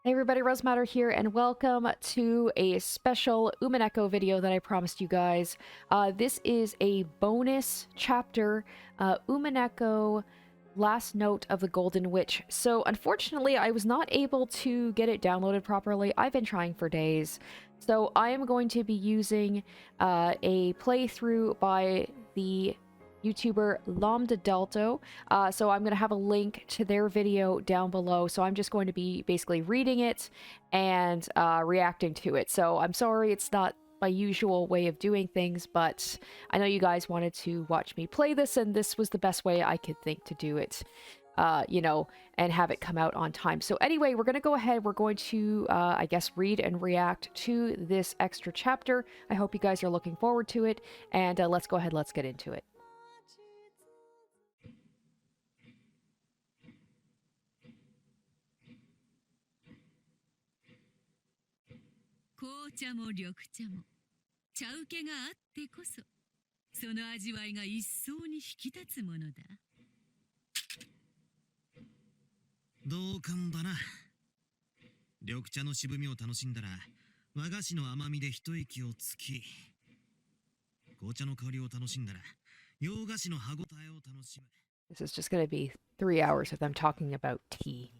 Hey everybody, Rosematter here, and welcome to a special Umineko video that I promised you guys. This is a bonus chapter, Umineko Last Note of the Golden Witch. So unfortunately, I was not able to get it downloaded properly. I've been trying for days. So I am going to be using a playthrough by the YouTuber Lambda Delto. So I'm going to have a link to their video down below. So I'm just going to be basically reading it and reacting to it. So I'm sorry it's not my usual way of doing things, but I know you guys wanted to watch me play this, and this was the best way I could think to do it, you know, and have it come out on time. So anyway, we're going to go ahead. We're going to, I guess, read and react to this extra chapter. I hope you guys are looking forward to it, and let's go ahead. Let's get into it. 紅茶も緑茶も茶受けがあってこそその味わいが一層に引き立つものだ。同感だな。緑茶の渋みを楽しんだら和菓子の甘みで一息をつき、紅茶の香りを楽しんだら洋菓子の歯ごたえを楽しむ。 This is just going to be 3 hours of them talking about tea.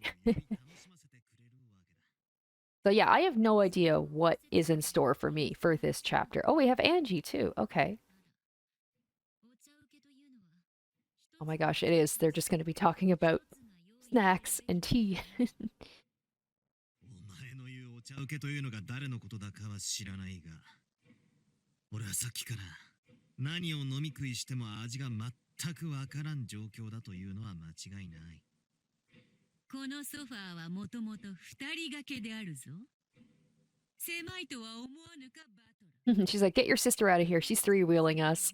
So yeah, I have no idea what is in store for me for this chapter. Oh, we have Angie too. Okay. Oh my gosh, it is. They're just going to be talking about snacks and tea. お前の言うお茶受けというのが誰のことだかは知らないが、俺はさっきから何を飲み食いしても味が全くわからん状況だというのは間違いない。 このソファーはもともと二人掛けであるぞ。狭いとは思わぬかバトル。She's like, get your sister out of here. She's three-wheeling us.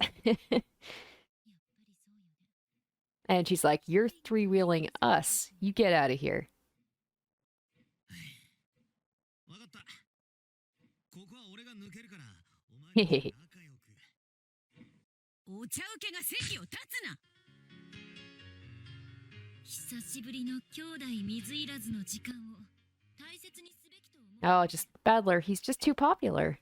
And she's like, you're three-wheeling us. You get out of here. わかった。ここは俺が抜けるから、お前と仲良く。お茶受けが席を立つな。久しぶりの兄弟水入らずの時間を大切にすべきと思う。 Oh, just Badler. He's just too popular.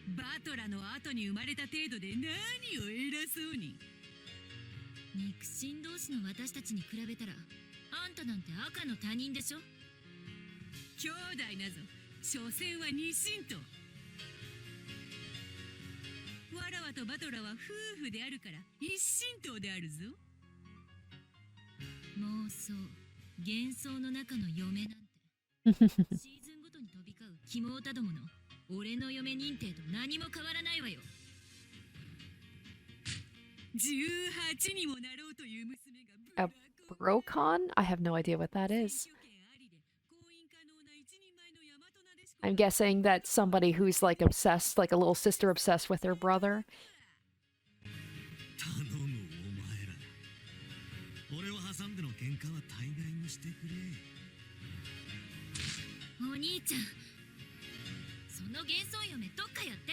バトラの後に生まれた程度で何を偉そうに。肉親同士の私たちに比べたらあんたなんて赤の他人でしょ。兄弟なぞ所詮は二親と。わらわとバトラは夫婦であるから一親等であるぞ。妄想幻想の中の嫁なんてシーズンごとに飛び交うキモータどもの俺の嫁認定と何も変わらないわよ。18にもなろうという娘が A Brocon? I have no idea what that is. I'm guessing that's somebody who's like obsessed, like a little sister obsessed with her brother. 頼むお前ら。俺を挟んでの喧嘩は大概にしてくれ。お兄ちゃん、その幻想嫁どっかやって。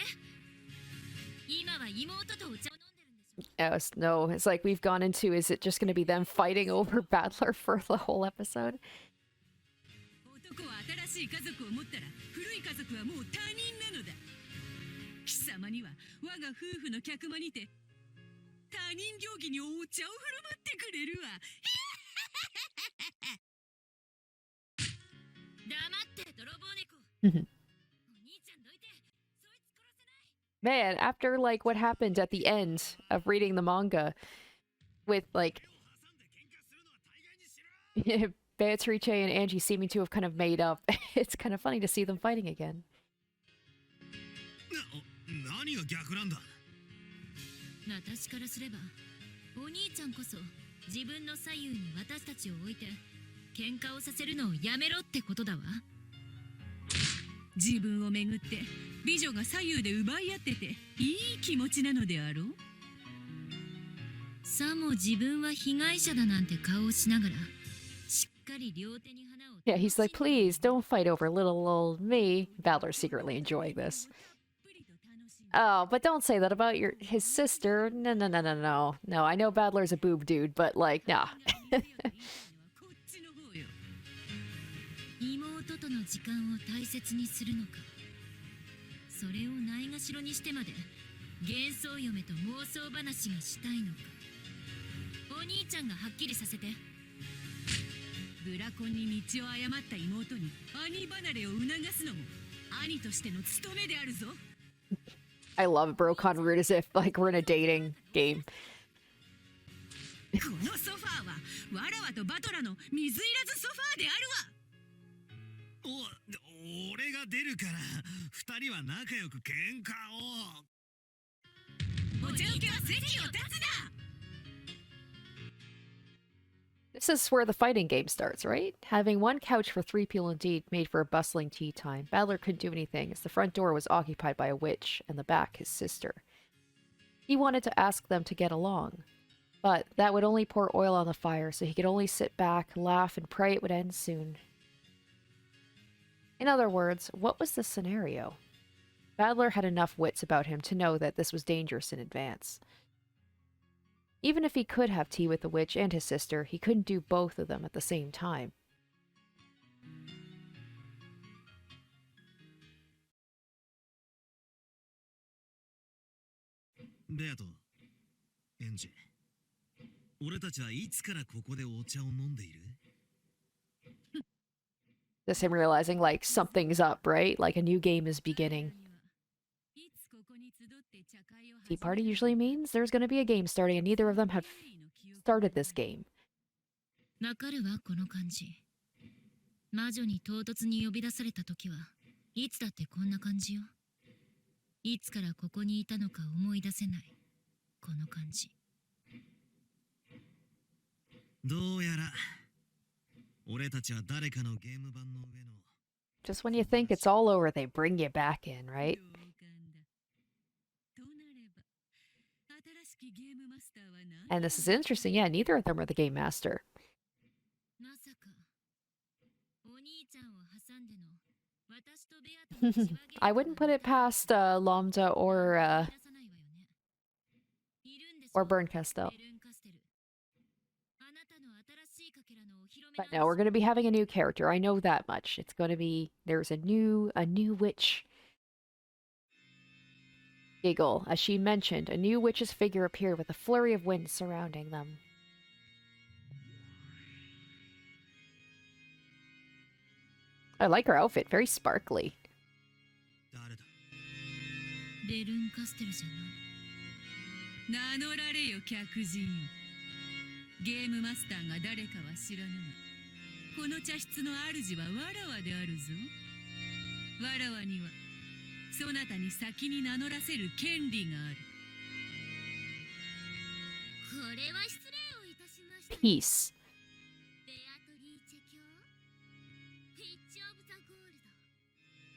今は妹とお茶を飲んでるんでしょ。 Yes, no, it's like we've gone into, is it just going to be them fighting over Badler for the whole episode? 男は新しい家族を持ったら古い家族はもう他人なのだ。貴様には我が夫婦の客間にて他人行儀にお茶を振る舞ってくれるわ。黙って泥棒猫。お兄ちゃんどいて。そいつ殺せない。 Man, after like what happened at the end of reading the manga with like Beatrice and Angie seeming to have kind of made up, it's kind of funny to see them fighting again. 何が逆なんだ。私からすればお兄ちゃんこそ自分の左右に私たちを置いて喧嘩をさせるのをやめろってことだわ。自分をめぐって美女が左右で奪い合ってていい気持ちなのであろう。さも自分は被害者だなんて顔をしながらしっかり両手に花を。 Yeah, he's like, please don't fight over little old me. Badler's secretly enjoying this. Oh, but don't say that about his sister. No, no, no, no, no. No, I know Badler's a boob dude, but like, nah. 妹との時間を大切にするのか、それをないがしろにしてまで幻想嫁と妄想話がしたいのか。お兄ちゃんがはっきりさせて。ブラコンに道を誤った妹に兄離れを促すのも兄としての務めであるぞ。I love Brocon Root as if like we're in a dating game. このソファーはわらわとバトラの水入らずソファーであるわ。俺が出るから二人は仲良く喧嘩を。お茶受けは席を立つな。 This is where the fighting game starts, right? Having one couch for 3 people indeed made for a bustling tea time. Battler couldn't do anything, as the front door was occupied by a witch, and the back his sister. He wanted to ask them to get along, but that would only pour oil on the fire, so he could only sit back, laugh, and pray it would end soon. In other words, what was the scenario? Battler had enough wits about him to know that this was dangerous in advance. Even if he could have tea with the witch and his sister, he couldn't do both of them at the same time. Beato, Ange, 俺たちはいつからここでお茶を飲んでいる? Just him realizing, like, something's up, right? Like, a new game is beginning. Tea party usually means there's going to be a game starting, and neither of them have started this game. わかるわ、この感じ。魔女に唐突に呼び出された時はいつだってこんな感じよ。いつからここにいたのか思い出せない、この感じ。どうやら俺たちは誰かのゲーム版の上の Just when you think it's all over, they bring you back in, right? And this is interesting. Yeah, neither of them are the game master. I wouldn't put it past Lambda or Burncastle. But no, we're going to be having a new character. I know that much. It's going to be there's a new witch. Giggle. As she mentioned, a new witch's figure appeared with a flurry of wind surrounding them. I like her outfit. Very sparkly. ベルンカステルじゃない。名乗られよ、客人よ。ゲームマスターが誰かは知らぬが、この茶室の主はわらわであるぞ。わらわにはそなたに先に名乗らせる権利がある。これは失礼をいたしました。 Peace.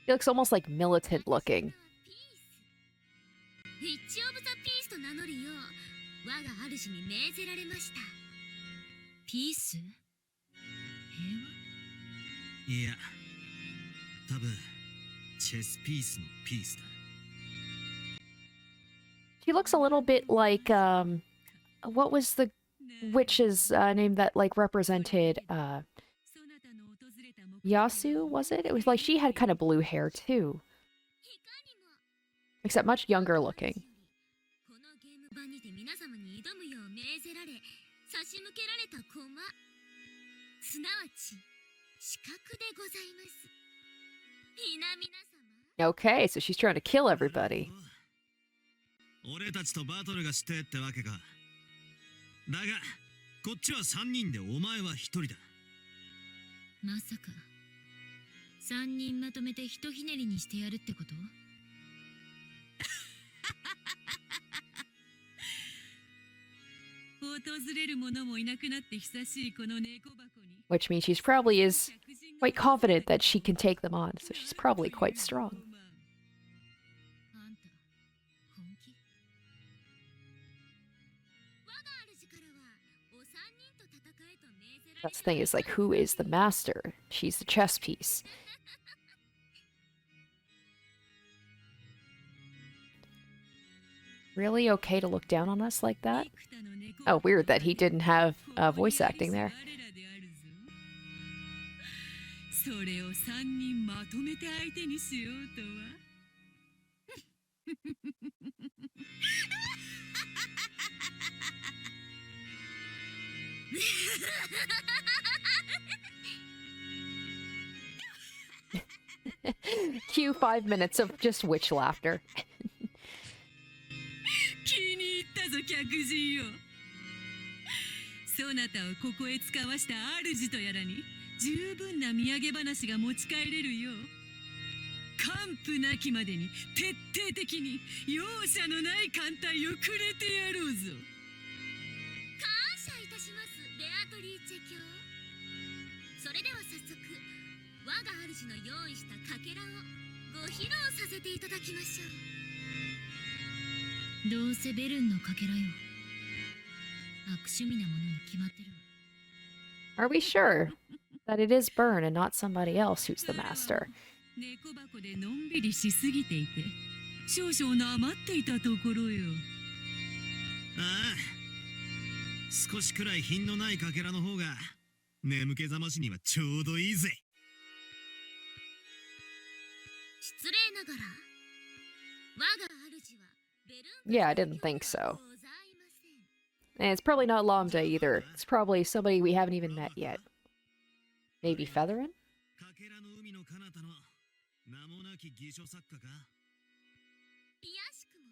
He looks almost like militant looking. ウィッチ・オブ・ザ・ピースと名乗るよう我が主に命ぜられました。ピース？平和？いや、多分チェスピースのピースだ。She looks a little bit like what was the witch's name that like represented Yasu, was it? It was like she had kind of blue hair too. Except much younger looking. Okay, so she's trying to kill everybody. 俺たちとバトルがしてってわけか。だが、こっちは3人でお前は1人だ。まさか、3人まとめてひとひねりにしてやるってこと？訪れる者もいなくなって久しいこの猫箱に。Which means she's probably is quite confident that she can take them on, so she's probably quite strong. That's the thing is like, who is the master? She's the chess piece. Really okay to look down on us like that? Oh, weird that he didn't have voice acting there. それを3人まとめて相手にしようとは。Cue 5 minutes of just witch laughter. 気に入ったぞ客人よ。そなたをここへ使わした主とやらに十分な土産話が持ち帰れるよう完膚なきまでに徹底的に容赦のない艦隊をくれてやろうぞ。感謝いたします、ベアトリーチェ卿。それでは早速我が主の用意したかけらをご披露させていただきましょう。どうせベルンのかけらよ。悪趣味なものに決まってる。 Are we sure that it is Byrne and not somebody else who's the master? 猫箱でのんびりしすぎていて少々なまっていたところよ。ああ、少しくらい品のないかけらの方が眠気覚ましにはちょうどいいぜ。失礼ながら我が主はベルン Yeah, I didn't think so. And it's probably not Lambda either. It's probably somebody we haven't even met yet. Maybe Featherin? かけらの海の彼方の名もなき偽書作家か。いやしくも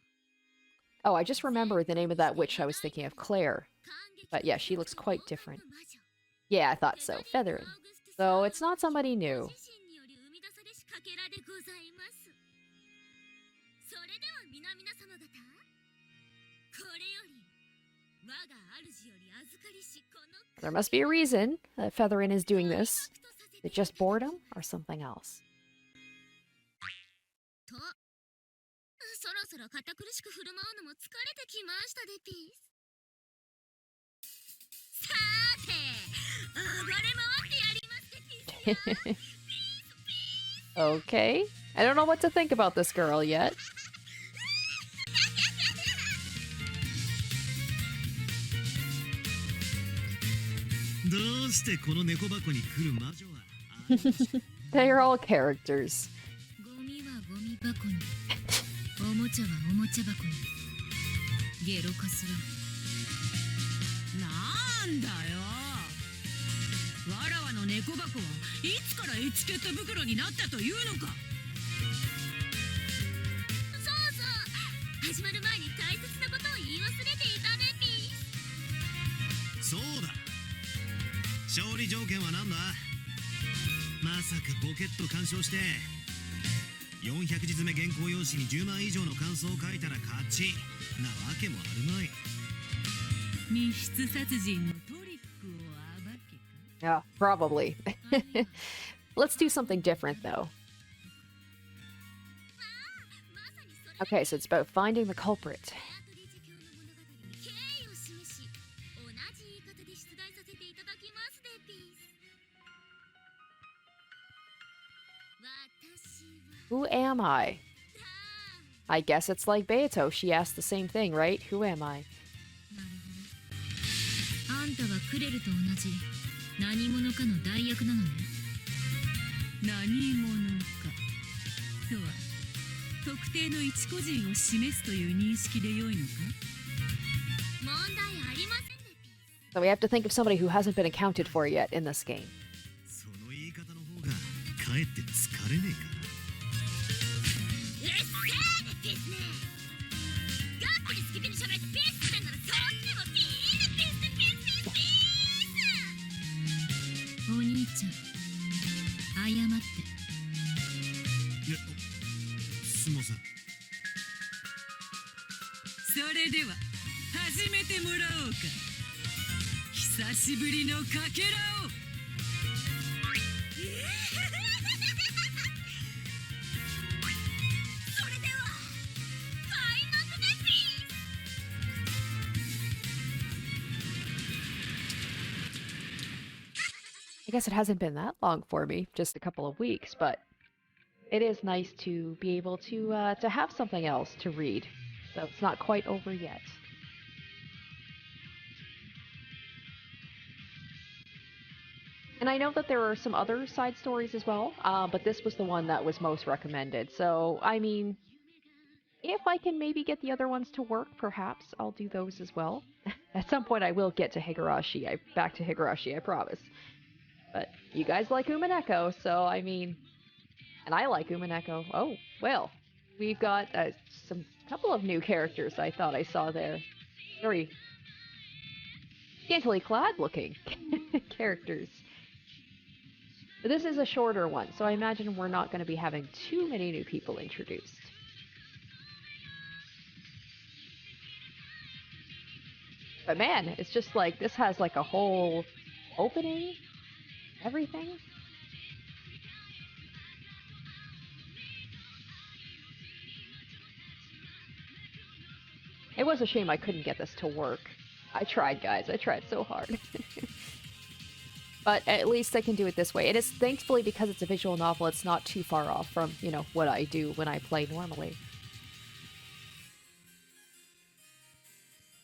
Oh, I just remembered the name of that witch I was thinking of, Claire. But yeah, she looks quite different. Yeah, I thought so. Featherin. So it's not somebody new. 自身により生み出されしかけらでございます。それでは皆様方、これより我が主より預かりしこの There must be a reason that Featherin is doing this. Is it just boredom or something else? と、そろそろ堅苦しく振る舞うのも疲れてきましたでピース。さーて、暴れ回ってやりますでピースや。Okay. I don't know what to think about this girl yet. どうしてこの猫箱に来る魔女はあんたしか They're all characters. ゴミはゴミ箱に、おもちゃはおもちゃ箱に、ゲロかすら。なんだよ。わらわの猫箱はいつからエチケット袋になったというのか。そうそう、始まる前に大切なことを言い忘れていたねピース。そうだ。勝利条件は何だ。まさかポケット干渉して400字詰め原稿用紙に10万以上の感想を書いたら勝ちなわけもあるまい。密室殺人のトリックを暴けか。 Yeah, probably. Let's do something different, though. Okay, so it's about finding the culprit. Who am I? I guess it's like Beato. She asked the same thing, right? Who am I? あんたはクレルと同じ何者かの代役なのね。何者かとは特定の一個人を示すという認識でよいのか。問題ありませんね。 So we have to think of somebody who hasn't been accounted for yet in this game. その言い方の方がかえって疲れねえか。うっせーでピースね。ガップに好きピに喋ってピースってんならそっちもピーでピースでピースピースピース。お兄ちゃん謝って。いや、すみません。それでは始めてもらおうか。久しぶりのかけらを。それでは開幕でピース。 I guess it hasn't been that long for me, just a couple of weeks, but it is nice to be able to have something else to read. So it's not quite over yet. And I know that there are some other side stories as well, but this was the one that was most recommended. So, I mean, if I can maybe get the other ones to work, perhaps I'll do those as well. At some point, I will get to Higurashi. Back to Higurashi, I promise. But you guys like Umineko, so I mean, and I like Umineko. Oh, well, we've got some couple of new characters I thought I saw there. Very scantily clad looking characters. But this is a shorter one, so I imagine we're not going to be having too many new people introduced. But man, it's just like, this has like a whole opening, everything. It was a shame I couldn't get this to work. I tried, guys. I tried so hard. But at least I can do it this way. And it's thankfully, because it's a visual novel, it's not too far off from, you know, what I do when I play normally.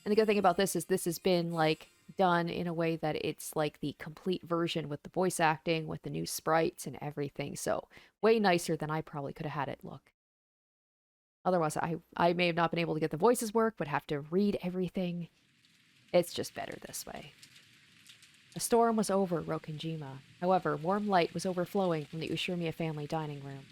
And the good thing about this is this has been, like, done in a way that it's, like, the complete version with the voice acting, with the new sprites and everything. So, way nicer than I probably could have had it look. Otherwise, I may have not been able to get the voices work, would have to read everything. It's just better this way. The storm was over Rokenjima. However, warm light was overflowing from the Ushiromiya family dining room.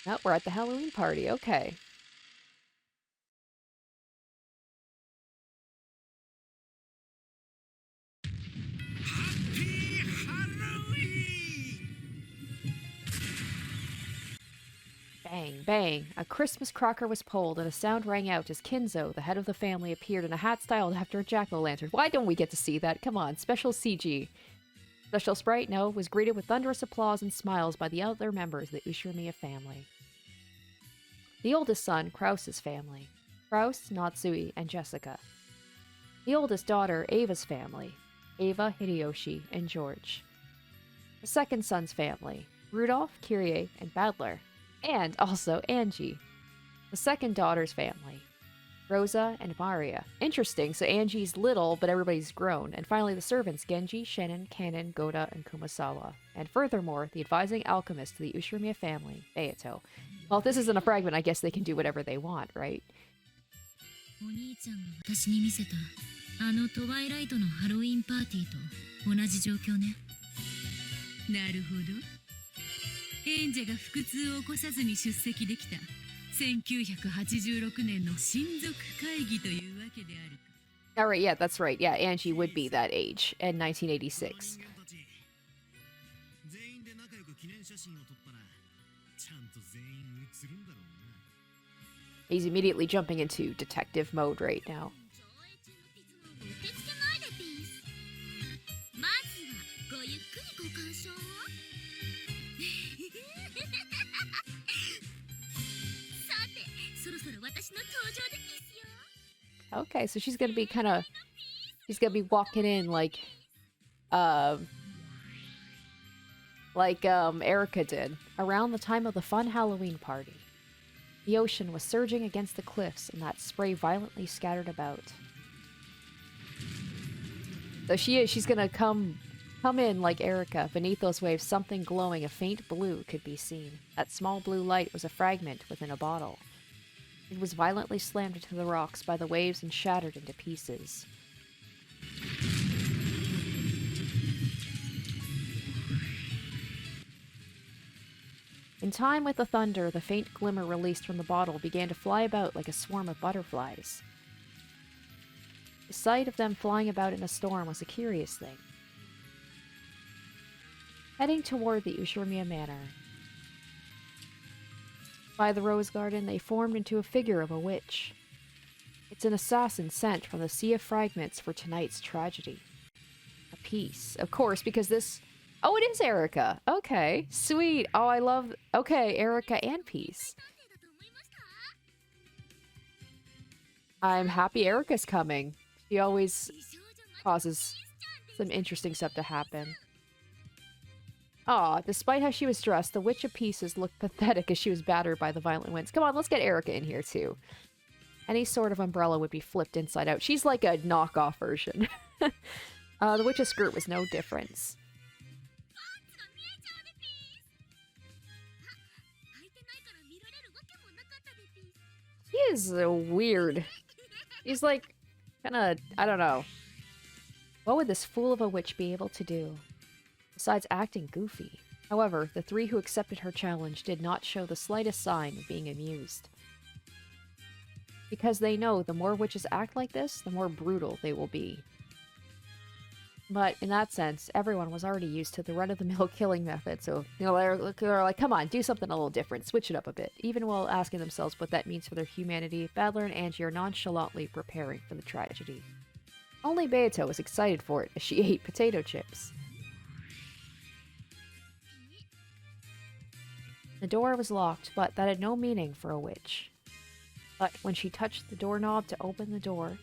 Oh, we're at the Halloween party. Okay. Happy Halloween! Bang, bang. A Christmas cracker was pulled, and a sound rang out as Kinzo, the head of the family, appeared in a hat styled after a jack-o'-lantern. Why don't we get to see that? Come on, special CG. Special sprite, no, was greeted with thunderous applause and smiles by the other members of the Ushiromiya family. The oldest son, Krause's family. Krause, Natsui, and Jessica. The oldest daughter, Ava's family. Ava, Hideyoshi, and George. The second son's family. Rudolph, Kyrie, and Badler. And also Angie. The second daughter's family. Rosa and Maria. Interesting, so Angie's little, but everybody's grown. And finally the servants, Genji, Shannon, Kanon, Goda, and Kumasawa. And furthermore, the advising alchemist to the Ushiromiya family, Beato. Well, if this isn't a fragment, I guess they can do whatever they want, right? お兄ちゃんが私に見せたあのトワイライトのハロウィンパーティーと同じ状況ね。なるほど。エンジェが腹痛を起こさずに出席できた1986年の親族会議というわけであるか。 Alright, yeah, that's right. Yeah, Angie would be that age in 1986. 全員で仲良く記念写真を撮ったらちゃんと全員写るんだろうな。 He's immediately jumping into detective mode right now. 受付前でピース。まずはごゆっくりご鑑賞を。さて、そろそろ私の登場でピースよ。 Okay, so she's gonna be she's gonna be walking in like Erica did, around the time of the fun Halloween party. The ocean was surging against the cliffs, and that spray violently scattered about. So she's gonna come in like Erica. Beneath those waves, something glowing a faint blue could be seen. That small blue light was a fragment within a bottle. It was violently slammed into the rocks by the waves and shattered into pieces. In time with the thunder, the faint glimmer released from the bottle began to fly about like a swarm of butterflies. The sight of them flying about in a storm was a curious thing. Heading toward the Ushiromiya Manor. By the rose garden, they formed into a figure of a witch. It's an assassin sent from the sea of fragments for tonight's tragedy. A piece, of course, because this... Oh, it is Erica. Okay, sweet. Oh, I love... Okay, Erica and Peace. I'm happy Erica's coming. She always causes some interesting stuff to happen. Aw, despite how she was dressed, the Witch of Pieces looked pathetic as she was battered by the violent winds. Come on, let's get Erica in here, too. Any sort of umbrella would be flipped inside out. She's like a knockoff version. The witch's skirt was no difference. He is weird. He's like, kinda, I don't know. What would this fool of a witch be able to do? Besides acting goofy. However, the three who accepted her challenge did not show the slightest sign of being amused. Because they know the more witches act like this, the more brutal they will be. But in that sense, everyone was already used to the run-of-the-mill killing method, so they're like, come on, do something a little different, switch it up a bit. Even while asking themselves what that means for their humanity, Battler and Angie are nonchalantly preparing for the tragedy. Only Beato was excited for it as she ate potato chips. The door was locked, but that had no meaning for a witch. But when she touched the doorknob to open the door,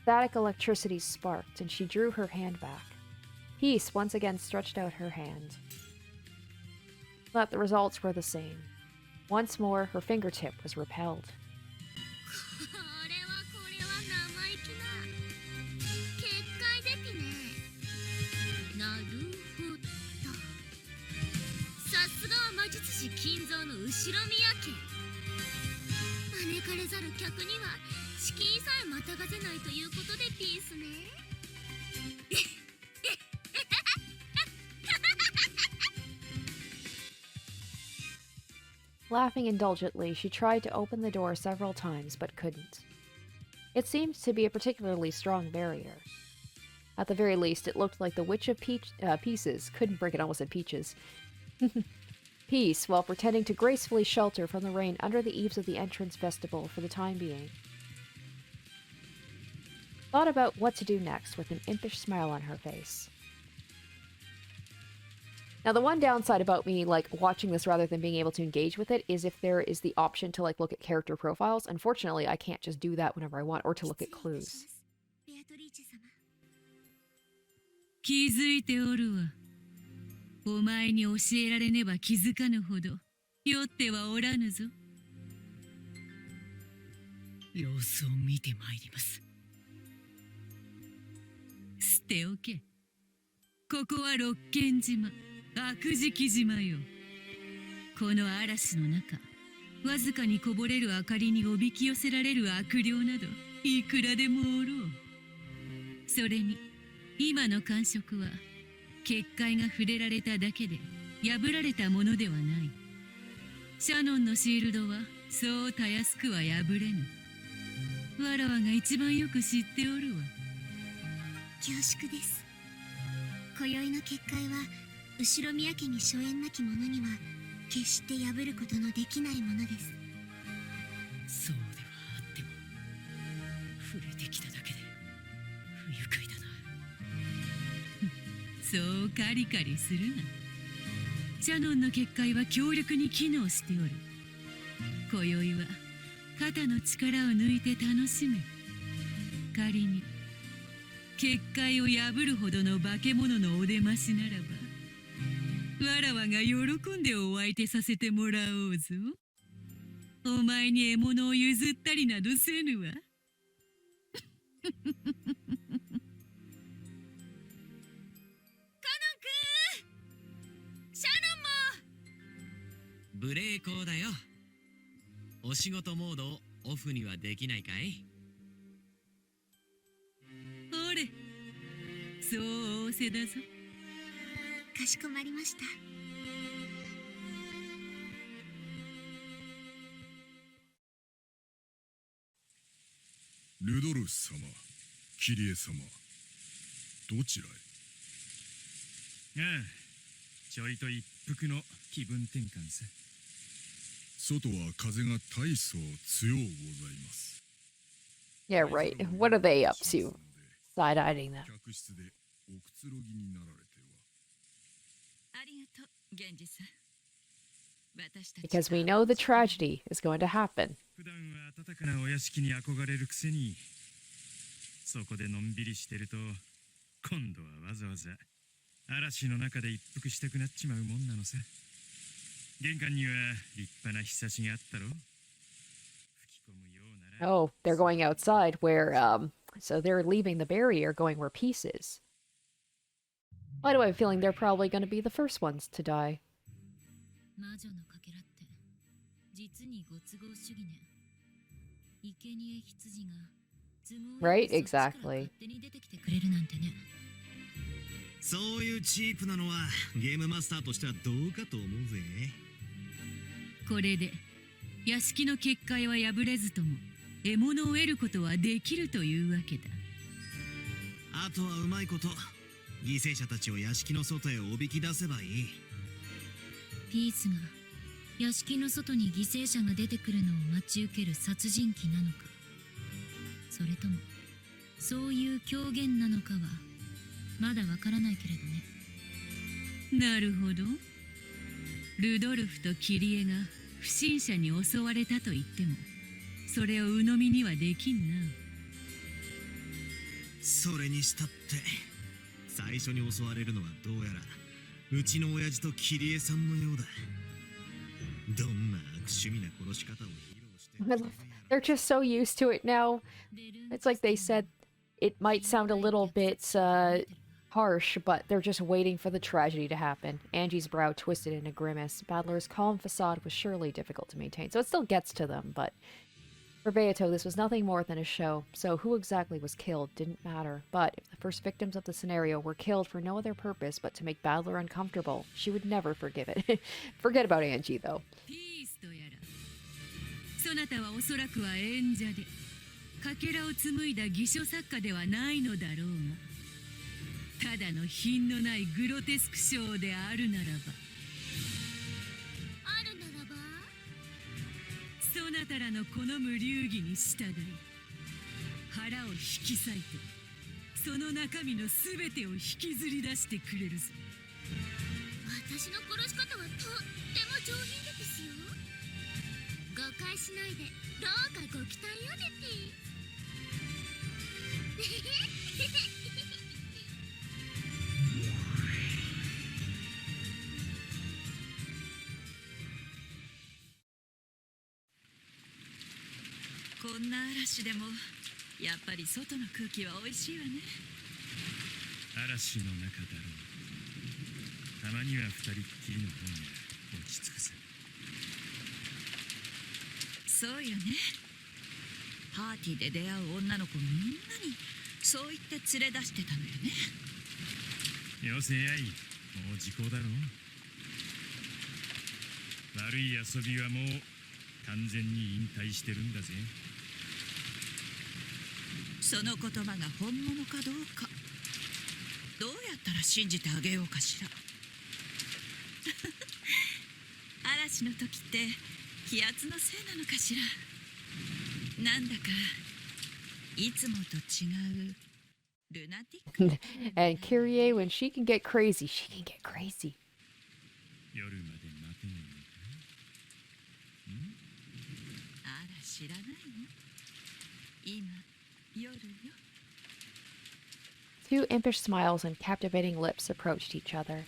static electricity sparked, and she drew her hand back. Peace once again stretched out her hand. But the results were the same. Once more, her fingertip was repelled. Laughing indulgently, she tried to open the door several times, but couldn't. It seemed to be a particularly strong barrier. At the very least, it looked like the Witch of Pieces couldn't break it, almost said peaches. Peace, while pretending to gracefully shelter from the rain under the eaves of the entrance vestibule for the time being. Thought about what to do next with an impish smile on her face. Now, the one downside about me, like, watching this rather than being able to engage with it is if there is the option to, like, look at character profiles. Unfortunately, I can't just do that whenever I want, or to look at clues. 気づいておるわ。お前に教えられねば気づかぬほど酔ってはおらぬぞ。様子を見てまいります。捨ておけ。ここは六軒島、悪食島よ。この嵐の中、わずかにこぼれる明かりにおびき寄せられる悪霊などいくらでもおろう。それに今の感触は結界が触れられただけで破られたものではない。シャノンのシールドはそうたやすくは破れぬ。わらわが一番よく知っておるわ。恐縮です。今宵の結界は後ろ宮家に初縁なき者には決して破ることのできないものです。そうではあっても触れてきただけで不愉快だな。そうカリカリするな。シャノンの結界は強力に機能しておる。今宵は肩の力を抜いて楽しめ。仮に結界を破るほどの化け物のお出ましならば、わらわが喜んでお相手させてもらおうぞ。お前に獲物を譲ったりなどせぬわ。ブレーコーだよ。お仕事モードをオフにはできないかい？ほれ、そう仰せだぞ。かしこまりました。ルドルフ様、キリエ様、どちらへ？ああ、ちょいと一服の気分転換さ。外は風が大層強うございます。Yeah, right. What are they up to? Side-eyeing them. 客室でおくつろぎになられては。ありがとう、源氏さん。私たち Because we know the tragedy is going to happen. 普段は暖かなお屋敷に憧れるくせに、そこでのんびりしてると、今度はわざわざ嵐の中で一服したくなっちまうもんなのさ。玄関には立派なひさしがあったろ。Oh, they're going outside where, so they're leaving the barrier going where peace is. Why do I have a feeling they're probably going to be the first ones to die? Right? Exactly. そういうチープなのはゲームマスターとしてはどうかと思うぜ。これで屋敷の結界は破れずとも獲物を得ることはできるというわけだ。あとはうまいこと犠牲者たちを屋敷の外へおびき出せばいい。ピースが屋敷の外に犠牲者が出てくるのを待ち受ける殺人鬼なのか、それともそういう狂言なのかはまだわからないけれどね。なるほど。ルドルフとキリエが不審者に襲われたと言ってもそれを鵜呑みにはできんな。それにしたって最初に襲われるのはどうやらうちの親父とキリエさんのようだ。どんな悪趣味な殺し方を披露してるのか。 They're just so used to it now. It's like they said it might sound a little bit harsh, but they're just waiting for the tragedy to happen. Angie's brow twisted in a grimace. Battler's calm facade was surely difficult to maintain, so it still gets to them, but for Beato, this was nothing more than a show, so who exactly was killed didn't matter. But if the first victims of the scenario were killed for no other purpose but to make Battler uncomfortable, she would never forgive it. Forget about Angie, though. ピースとやらそなたはおそらくは演者でかけらを紡いだ偽書作家ではないのだろうが、ただの品のないグロテスクショーであるならば、そなたらの好む流儀に従い腹を引き裂いてその中身の全てを引きずり出してくれるぞ。私の殺し方はとっても上品ですよ。誤解しないでどうかご期待をねピー。こんな嵐でもやっぱり外の空気は美味しいわね。嵐の中だろう。たまには二人っきりの方が落ち着くさ。そうよね。パーティーで出会う女の子みんなにそう言って連れ出してたのよね。よせやい、もう時効だろう。悪い遊びはもう完全に引退してるんだぜ。その言葉が本物かどうかどうやったら信じてあげようかしら。嵐の時って気圧のせいなのかしら。なんだかいつもと違うルナティック。 And Kyrie, when she can get crazy, she can get crazy. 夜まで待てないのか。あら知らないの。今夜よ。 Two impish smiles and captivating lips approached each other.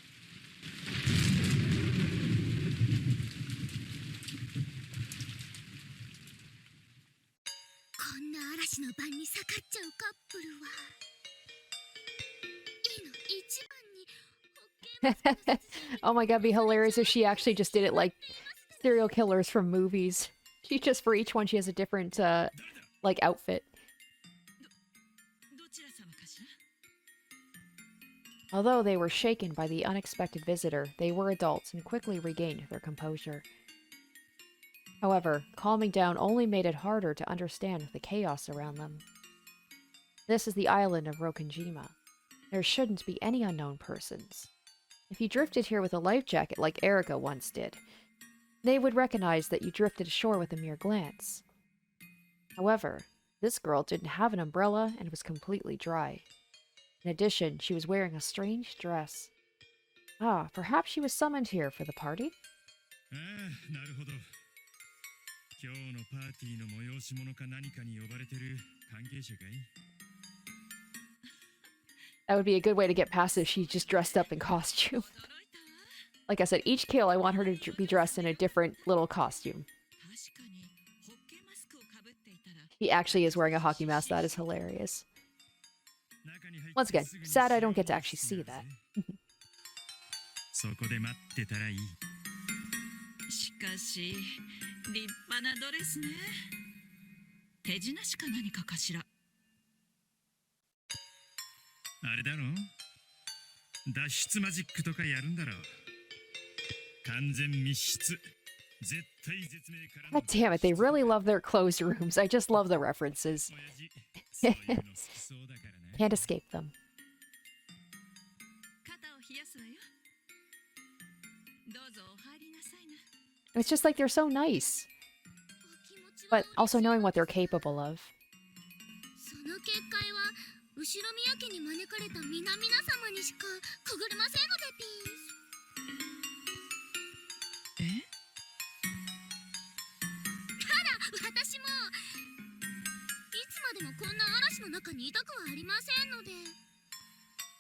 こんな嵐の晩に盛っちゃうカップルはいいの一番に Oh my god, it'd be hilarious if she actually just did it like serial killers from movies. She just, for each one, she has a different, like, outfit. どちら様かしら。 Although they were shaken by the unexpected visitor, they were adults and quickly regained their composure. However, calming down only made it harder to understand the chaos around them. This is the island of Rokanjima. There shouldn't be any unknown persons. If you drifted here with a life jacket like Erica once did, they would recognize that you drifted ashore with a mere glance. However, this girl didn't have an umbrella and was completely dry. In addition, she was wearing a strange dress. Ah, perhaps she was summoned here for the party? ああ、なるほど。今日のパーティーの催し物か何かに呼ばれてる関係者かい？ That would be a good way to get past it if she just dressed up in costume. Like I said, each kill I want her to be dressed in a different little costume. He actually is wearing a hockey mask. That is hilarious. Once again, sad I don't get to actually see that. そこで待ってたらいい。しかし立派なドレスね。手品しか何かかしら。あれだろ、脱出マジックとかやるんだろ。完全密室。絶対絶命からの。 God damn it, they really love their closed rooms. I just love the references. 親父、そういうの好きそうだからね。 Can't escape them. 肩を冷やすわよ。どうぞお入りなさいな。 It's just like they're so nice. お気持ちは But also knowing what they're capable of. その結界は後宮家に招かれた皆々様にしかくぐれませんのでピース。え？私もいつまでもこんな嵐の中にいたくはありませんので、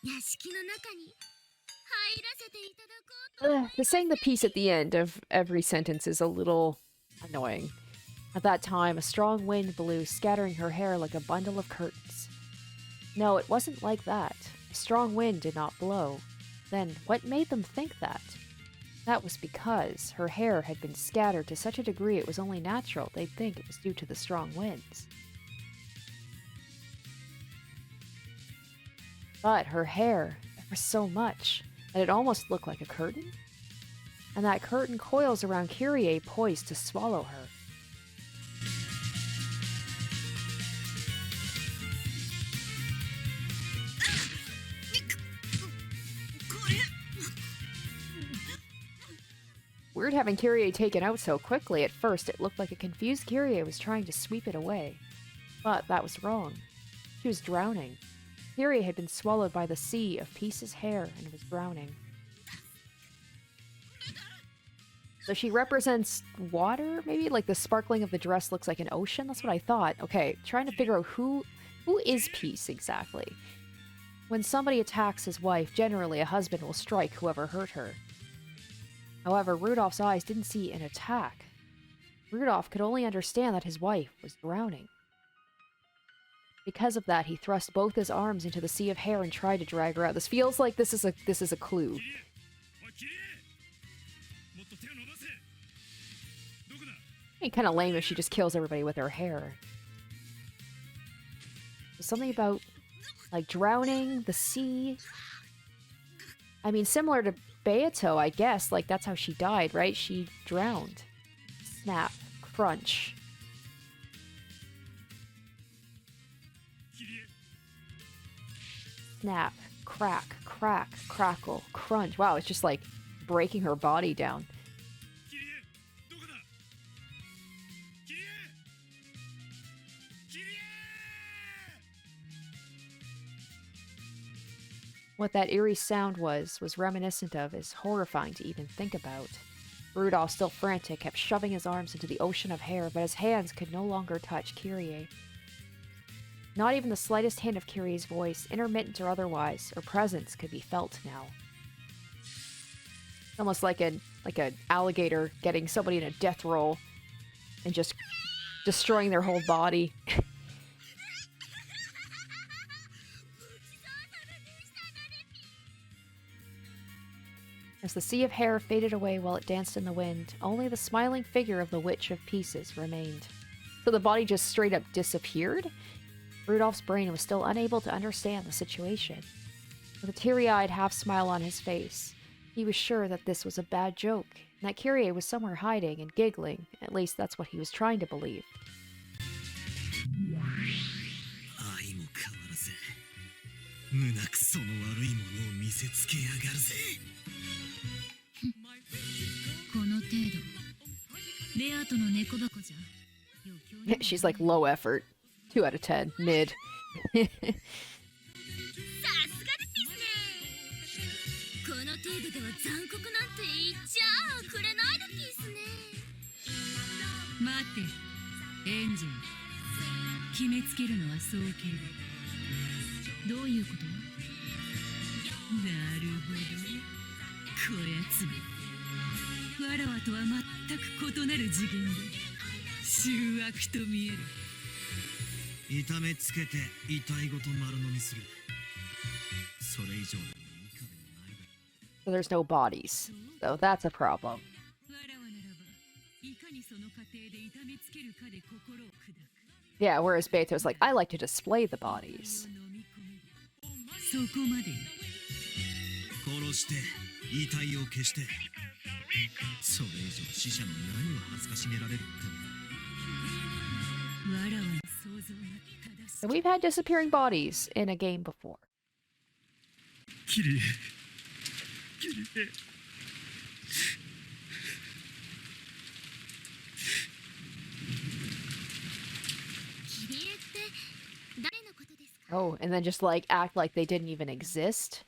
屋敷の中に入らせていただこうと。 The saying the piece at the end of every sentence is a little annoying. At that time, a strong wind blew, scattering her hair like a bundle of curtains. No, it wasn't like that. A strong wind did not blow. Then, what made them think that? That was because her hair had been scattered to such a degree it was only natural they'd think it was due to the strong winds. But her hair, there was so much that it almost looked like a curtain. And that curtain coils around Kyrie, poised to swallow her. Weird having Kyrie taken out so quickly. At first, it looked like a confused Kyrie was trying to sweep it away. But that was wrong. She was drowning. Kyrie had been swallowed by the sea of Peace's hair and was drowning. So she represents water, maybe? Like the sparkling of the dress looks like an ocean? That's what I thought. Okay, trying to figure out who is Peace exactly. When somebody attacks his wife, generally a husband will strike whoever hurt her. However, Rudolph's eyes didn't see an attack. Rudolph could only understand that his wife was drowning. Because of that, he thrust both his arms into the sea of hair and tried to drag her out. This feels like this is a clue. It'd be kind of lame if she just kills everybody with her hair. There's something about, like, drowning, the sea. I mean, similar to Beato, I guess. Like, that's how she died, right? She drowned. Snap. Crunch. Snap. Crack. Crack. Crackle. Crunch. Wow, it's just like breaking her body down. What that eerie sound was reminiscent of is horrifying to even think about. Rudolph, still frantic, kept shoving his arms into the ocean of hair, but his hands could no longer touch Kyrie. Not even the slightest hint of Kyrie's voice, intermittent or otherwise, or presence could be felt now. Almost like an alligator getting somebody in a death roll and just destroying their whole body. As the sea of hair faded away while it danced in the wind, only the smiling figure of the Witch of Pieces remained. So the body just straight up disappeared? Rudolph's brain was still unable to understand the situation. With a teary-eyed half-smile on his face, he was sure that this was a bad joke, and that Kyrie was somewhere hiding and giggling. At least that's what he was trying to believe. She's like low effort. 2 out of 10. Mid. さすがですね。この程度では残酷なんて言っちゃくれないでピースね。待ってエンジェル、決めつけるのは早計だ。どういうこと？なるほど、こやつめ、わらわとは全く異なる次元で醜悪と見える。痛めつけて痛いごと丸飲みする。それ以上でも以下でもないだろう。 So there's no bodies. So that's a problem. わらわならばいかにその過程で痛めつけるかで心を砕く。 Yeah, whereas Beato's like, I like to display the bodies. そこまで。殺して遺体を消して、それ以上死者に何を恥ずかしめられるってんだ。わらわの想像が正し So we've had disappearing bodies in a game before. きりきりキリエって誰のことですか？ Oh, and then just like act like they didn't even exist.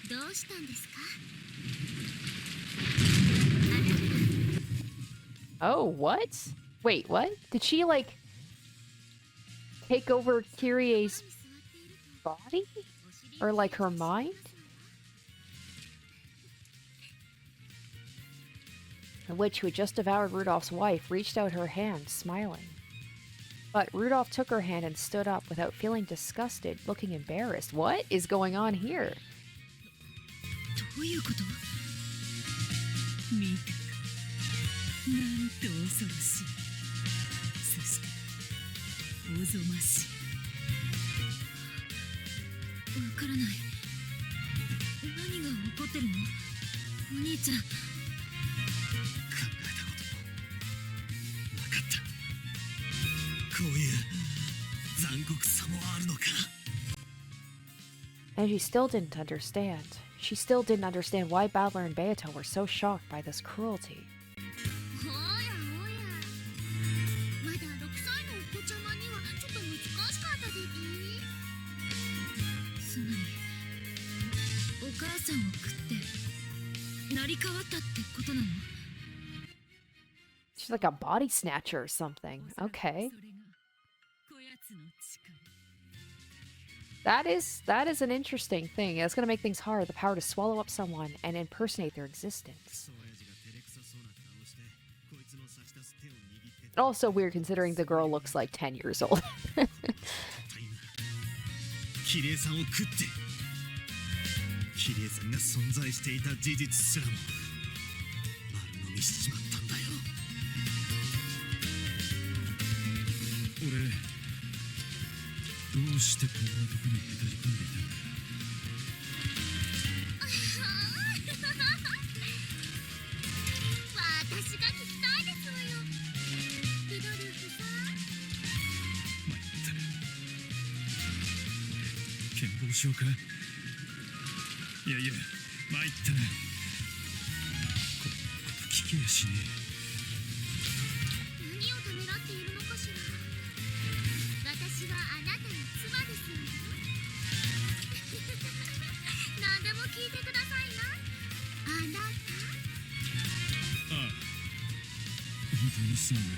どうしたんですか？ Oh, what? Wait, what? Did she like take over Kyrie's body? Or like her mind? The witch who had just devoured Rudolph's wife reached out her hand, smiling. But Rudolph took her hand and stood up without feeling disgusted, looking embarrassed. What is going on here? どういうこと？見たか。なんと恐ろしい。そしておぞましい。わからない。何が起こってるの？お兄ちゃん。考えたこともなかった。こういう残酷さもあるのか。 And she still didn't understand. She still didn't understand why Battler and Beato were so shocked by this cruelty. おやおや、まだ6歳のお子ちゃまにはちょっと難しかったでつまりお母さんを食って成り変わったってことなの？ She's like a body snatcher or something. Okay. それがこやつの力。 That is an interesting thing. It's gonna make things hard. The power to swallow up someone and impersonate their existence. 親父が照れくさそうな顔してこいつの差し出す手を握ってた。 Also weird considering the girl looks like 10 years old. キリエさんを食ってキリエさんが存在していた事実すらも丸飲みしちまったんだよ。俺どうしてこんなとこにへたり込んでいたんだ。私が聞きたいですわよ。ルドルフさん。参ったな。剣謀しようか。いやいや参ったな。こんなこと聞けやしね何をためらっているのかしら。私はあなたの妻ですわよ。何でも聞いてくださいな。あなた。え。ああ本当にすまんが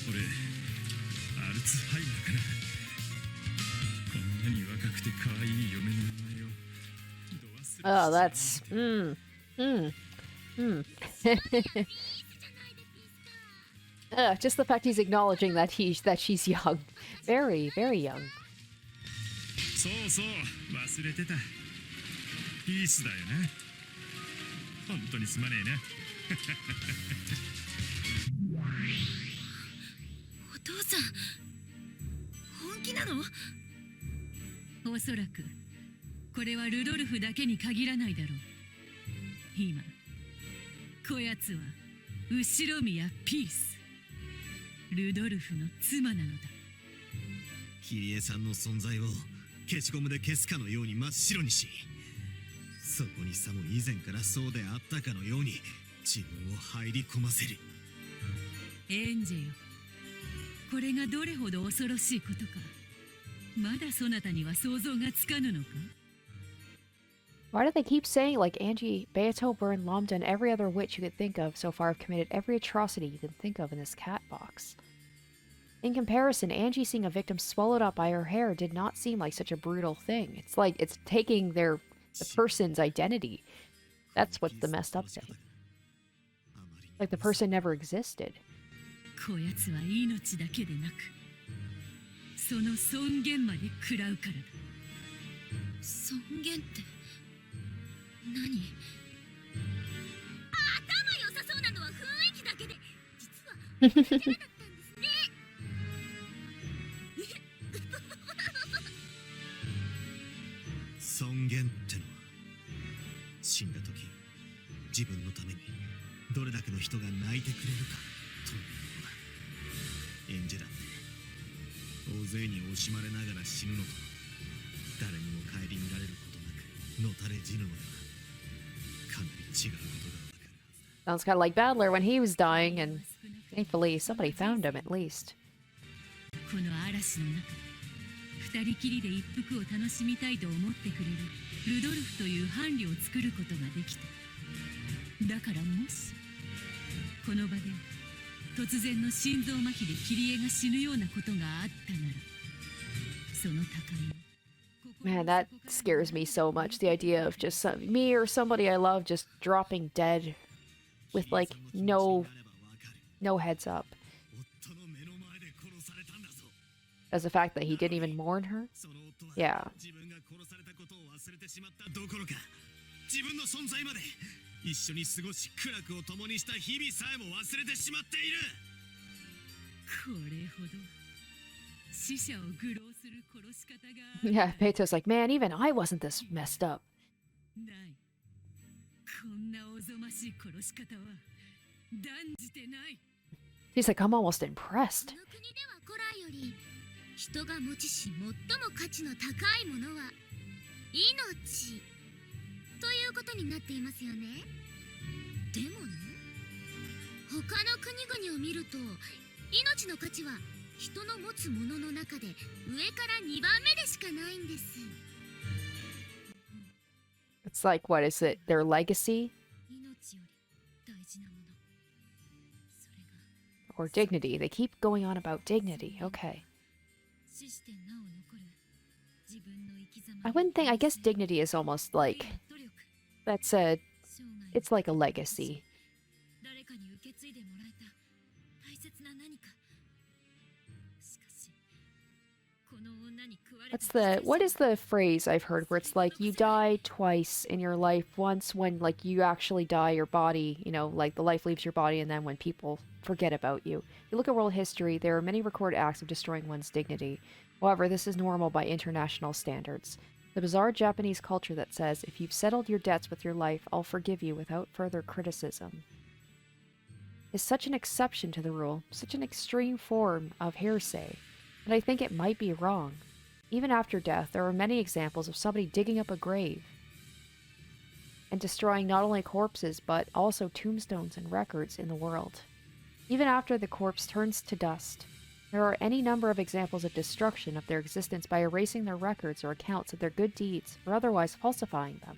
俺アルツハイマーかな。こんなに若くて可愛い嫁の名前をど忘れ Oh, して that's いいじゃないですか。 just the fact he's acknowledging that she's young. Very, very young. そうそう忘れてた。ピースだよな。本当にすまねえな。お父さん本気なの？おそらくこれはルドルフだけに限らないだろう。今こやつは後宮ピース、ルドルフの妻なのだ。キリエさんの存在を消しゴムで消すかのように真っ白にし、そこにさも以前からそうであったかのように自分を入り込ませる。エンジェよ、これがどれほど恐ろしいことか、まだそなたには想像がつかぬのか？ Why do they keep saying, like, Angie, Beato, Byrne, Lambda, and every other witch you could think of so far have committed every atrocity you can think of in this cat box? In comparison, Angie seeing a victim swallowed up by her hair did not seem like such a brutal thing. It's like it's taking the person's identity. That's what's the messed up thing. Like the person never existed. こやつは命だけでなくその尊厳まで食らうからだ。尊厳って何？頭良さそうなのは雰囲気だけで実はダメだったんですね。尊厳ってのは死んだ時自分のためにどれだけの人が泣いてくれるかというものだ。演者だって大勢に惜しまれながら死ぬのと誰にも顧みられることなくのたれ死ぬのではかなり違うことがわかるはずだ。 Sounds kind of like Battler when he was dying, and thankfully somebody found him at least. この嵐の中二人きりで一服を楽しみたいと思ってくれるルドルフという伴侶を作ることができた。だからもしこの場で突然の心臓麻痺でキリエが死ぬようなことがあったならその高みを Man, that scares me so much. The idea of just me or somebody I love just dropping dead with like no heads up. As the fact that he didn't even mourn her. Yeah. 自分の存在まで一緒に過ごし苦楽を共にした日々さえも忘れてしまっている。これほど死者を愚弄する殺し方が Yeah, Beato's like, man, even I wasn't this messed up. ない。こんなおぞましい殺し方は断じてない。 He's like, I'm almost impressed. この国では古来より人が持ちし最も価値の高いものは命ということになっていますよね。でもね、他の国々を見ると命の価値は人の持つものの中で上から2番目でしかないんです。 It's like, what is it? Their legacy? 命より大事なもの。それが Or dignity? They keep going on about dignity. Okay. 死してなお残る自分の生き様 I wouldn't think, I guess dignity is almost like, that's a, it's like a legacy. 誰かに受け継いでもらえた大切な何か。しかしこの女に食われた What is the phrase I've heard where it's like you die twice in your life? Once when like you actually die, your body, you know, like the life leaves your body, and then when people forget about you. You look at world history, there are many recorded acts of destroying one's dignity. However, this is normal by international standards. The bizarre Japanese culture that says, if you've settled your debts with your life, I'll forgive you without further criticism, is such an exception to the rule, such an extreme form of hearsay, that I think it might be wrong. Even after death, there are many examples of somebody digging up a grave and destroying not only corpses, but also tombstones and records in the world. Even after the corpse turns to dust, there are any number of examples of destruction of their existence by erasing their records or accounts of their good deeds, or otherwise falsifying them.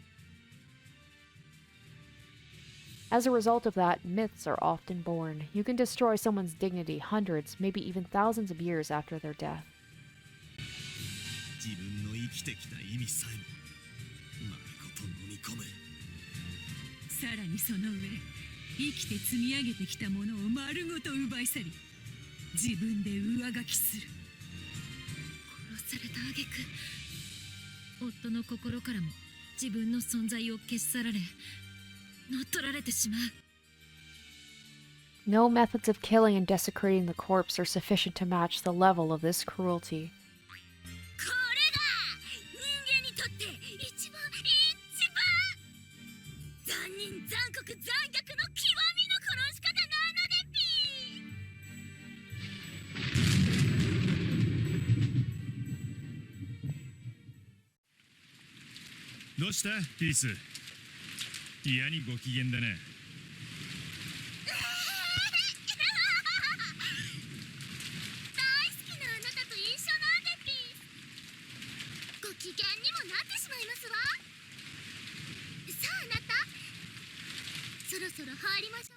As a result of that, myths are often born. You can destroy someone's dignity hundreds, maybe even thousands of years after their death. 自分の生きてきた意味さえも丸ごと飲み込む。さらにその上生きて積み上げてきたものを丸ごと奪い去り自分で上書きする。殺された挙句夫の心からも自分の存在を消し去られ乗っ取られてしまう。 No methods of killing and desecrating the corpse are sufficient to match the level of this cruelty. これが人間にとって一番残忍残酷残虐の極みの殺し方なのでどうしたピース、嫌にご機嫌だね。大好きなあなたと一緒なんでピース。ご機嫌にもなってしまいますわ。さああなた、そろそろ入りましょう。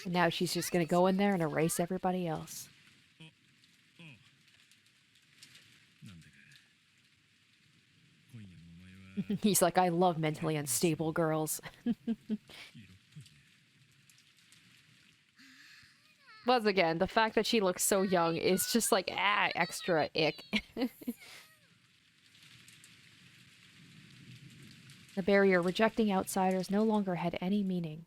And now she's just gonna go in there and erase everybody else. なんだか今夜もお前は He's like, I love mentally unstable girls. 色っぽいね。Once again, the fact that she looks so young is just like, extra ick. The barrier rejecting outsiders no longer had any meaning.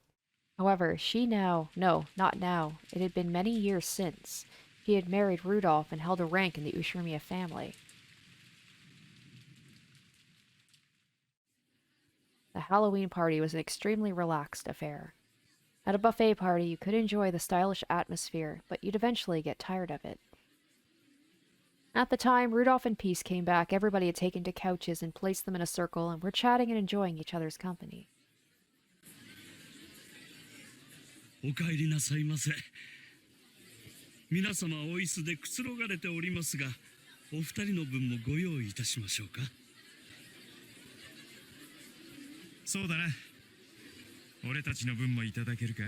However, no, not now, it had been many years since, she had married Rudolph and held a rank in the Ushiromiya family. The Halloween party was an extremely relaxed affair. At a buffet party, you could enjoy the stylish atmosphere, but you'd eventually get tired of it. At the time, Rudolph and Peace came back, everybody had taken to couches and placed them in a circle and were chatting and enjoying each other's company. お帰りなさいませ。皆様お椅子でくつろがれておりますが、お二人の分もご用意いたしましょうか。そうだな。俺たちの分もいただけるか。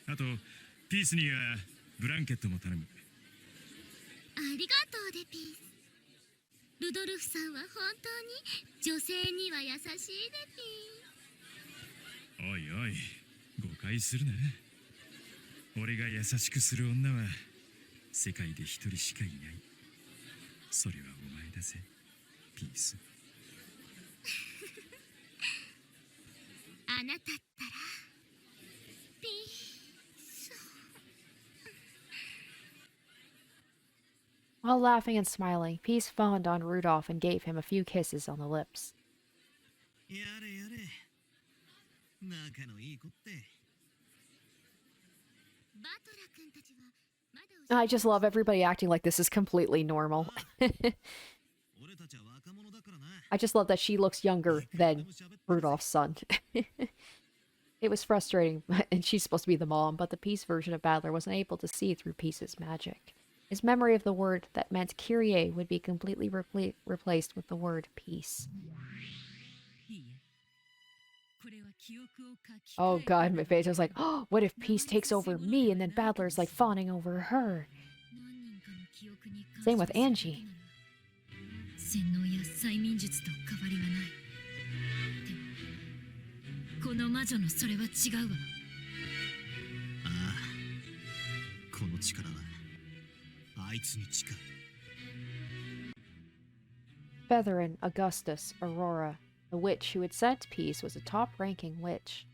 あとピースにはブランケットも頼む。ありがとうでピース。ルドルフさんは本当に女性には優しいでピー。おいおい、誤解するな。俺が優しくする女は世界で一人しかいない。それはお前だぜ、ピース。あなたったらピース。While laughing and smiling, Peace fawned on Rudolph and gave him a few kisses on the lips. やれやれ。仲のいい子って。バトラ君たちはまだ I just love everybody acting like this is completely normal. 俺たちは若者だからな。I just love that she looks younger than Rudolph's son. It was frustrating, and she's supposed to be the mom, but the Peace version of Battler wasn't able to see through Peace's magic. His memory of the word that meant Kyrie would be completely replaced with the word peace. Oh god, Beato's like, oh, what if Peace takes over me and then Battler's like fawning over her? Same with Angie. 洗脳や催眠術と変わりはない。でもこの魔女のそれは違うわ。ああ、この力はあいつに近い。Featherin, Augustus, Aurora, the witch who had sent Peace, was a top-ranking witch.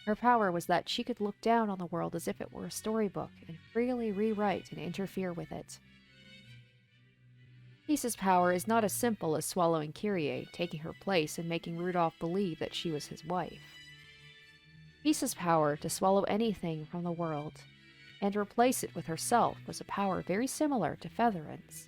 Her power was that she could look down on the world as if it were a storybook and freely rewrite and interfere with it. Peace's power is not as simple as swallowing Kyrie, taking her place and making Rudolph believe that she was his wife. Peace's power to swallow anything from the world and replace it with herself was a power very similar to Featherin's.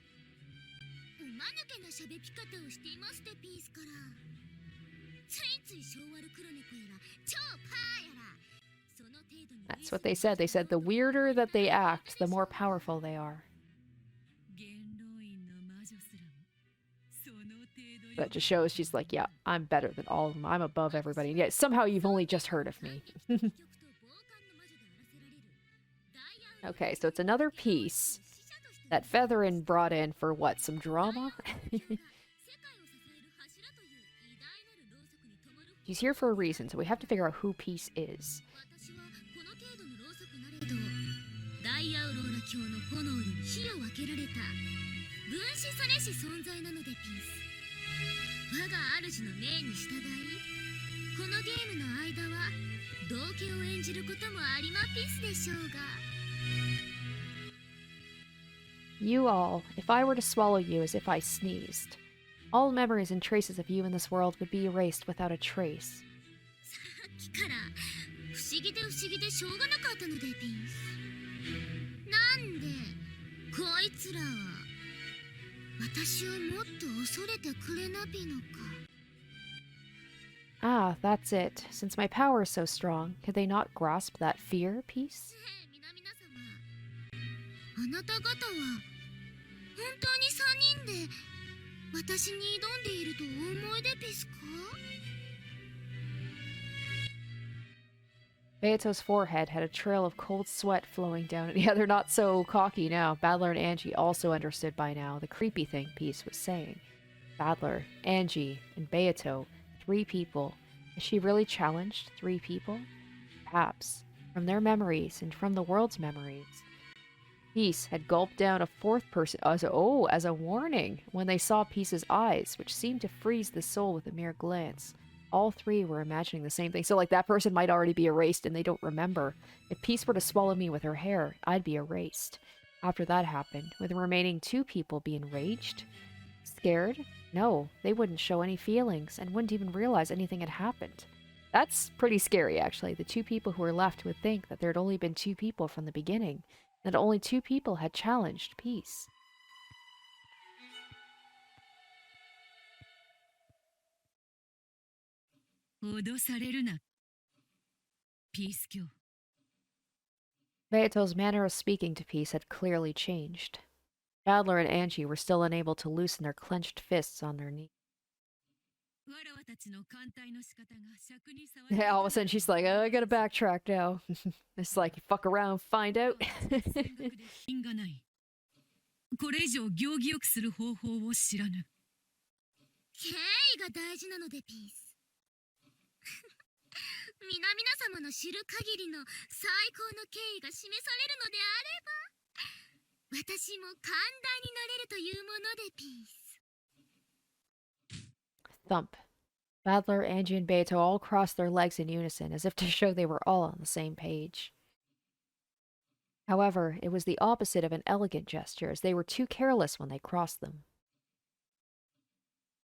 That's what they said. They said the weirder that they act, the more powerful they are. That just shows she's like, yeah, I'm better than all of them. I'm above everybody. And yet somehow you've only just heard of me. Okay, so it's another piece that Featherin brought in for what? Some drama? She's here for a reason, so we have to figure out who Peace is. You all, if I were to swallow you as if I sneezed, all memories and traces of you in this world would be erased without a trace. Ah, that's it. Since my power is so strong, could they not grasp that fear, Peace? Beato's forehead had a trail of cold sweat flowing down it. Yeah, they're not so cocky now. Battler and Angie also understood by now the creepy thing Peace was saying. Battler, Angie, and Beato, 3 people. Is she really challenged 3 people? Perhaps. from their memories and from the world's memories. Peace had gulped down a fourth person as a warning when they saw Peace's eyes, which seemed to freeze the soul with a mere glance. All three were imagining the same thing. So, like, that person might already be erased and they don't remember. If Peace were to swallow me with her hair, I'd be erased. After that happened, would the remaining two people be enraged? Scared? No, they wouldn't show any feelings and wouldn't even realize anything had happened. That's pretty scary, actually. The two people who were left would think that there had only been two people from the beginning, that only two people had challenged Peace. Beato's manner of speaking to Peace had clearly changed. Adler and Angie were still unable to loosen their clenched fists on their knees. Yeah, all of a sudden she's like, oh, I gotta backtrack now. It's like, fuck around, find out. これ以上行儀よくする方法を知らぬ。敬意が大事なのでピース。皆々様の知る限りの最高の敬意が示されるのであれば、私も寛大になれるというものでピース。Thump. Badler, Angie, and Beato all crossed their legs in unison, as if to show they were all on the same page. However, it was the opposite of an elegant gesture, as they were too careless when they crossed them.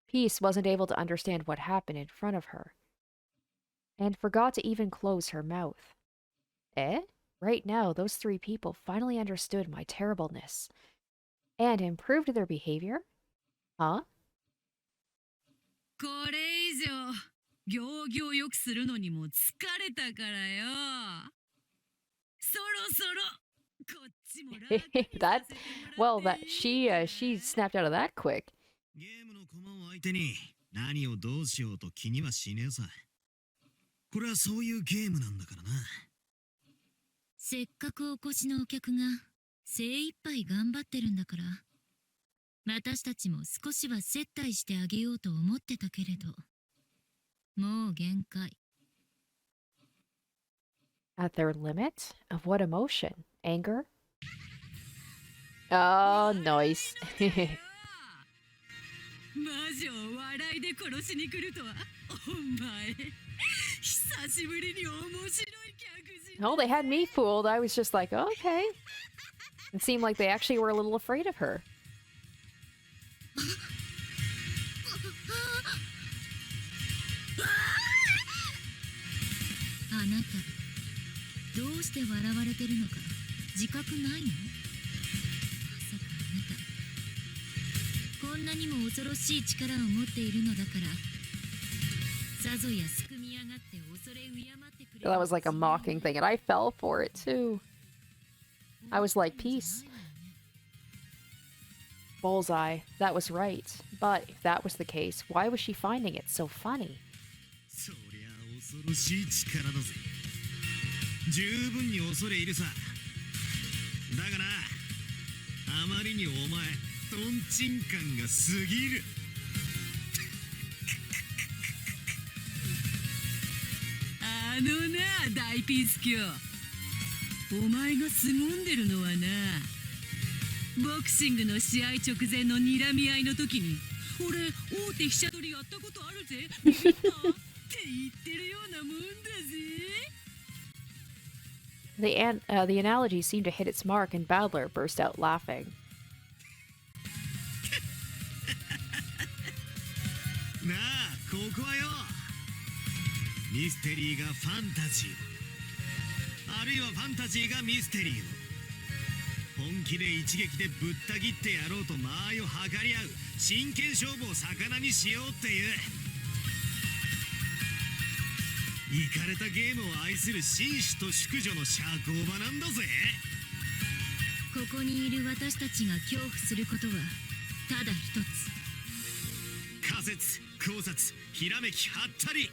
Peace wasn't able to understand what happened in front of her, and forgot to even close her mouth. Eh? Right now, those three people finally understood my terribleness, and improved their behavior? Huh? これ以上行儀をよくするのにも疲れたからよ。そろそろこっちも楽にさせてもらって。That, well, that she snapped out of that quick. ゲームの駒を相手に何をどうしようと気にはしねえさ。これはそういうゲームなんだからな。せっかくお越しのお客が精一杯頑張ってるんだから。私たちも少しは接待してあげようと思ってたけれど、もう限界。At their limit? Of what emotion? Anger? Oh, nice. 魔女を笑いで殺しに来るとは、お前、久しぶりに面白い客人。Oh, they had me fooled. I was just like, oh, okay. It seemed like they actually were a little afraid of her. あなた、どうして笑われてるのか自覚ないの？まさかあなた、こんなにも恐ろしい力を持っているのだから、さぞやすくみ上がって恐れ敬ってくれる。That was like a mocking thing, and I fell for it too. I was like, peace. Bullseye. That was right. But if that was the case, why was she finding it so funny? そりゃ恐ろしい力だぜ。十分に恐れ入るさ。だがな、あまりにお前トンチンカンが過ぎる。あのな、大ピース教、お前が凄んでるのはな、ボクシングの試合直前の睨み合いの時に、俺大手飛車取りやったことあるぜ、ビビったって言ってるようなもんだぜ。The analogy seemed to hit its mark, and Badler burst out laughing. なあ、ここはよ、ミステリーがファンタジーを、あるいはファンタジーがミステリーを、本気で一撃でぶった切ってやろうと間合いを測り合う真剣勝負を魚にしようっていう、イカれたゲームを愛する紳士と淑女の社交場なんだぜ。ここにいる私たちが恐怖することはただ一つ。仮説、考察、ひらめき、はったり、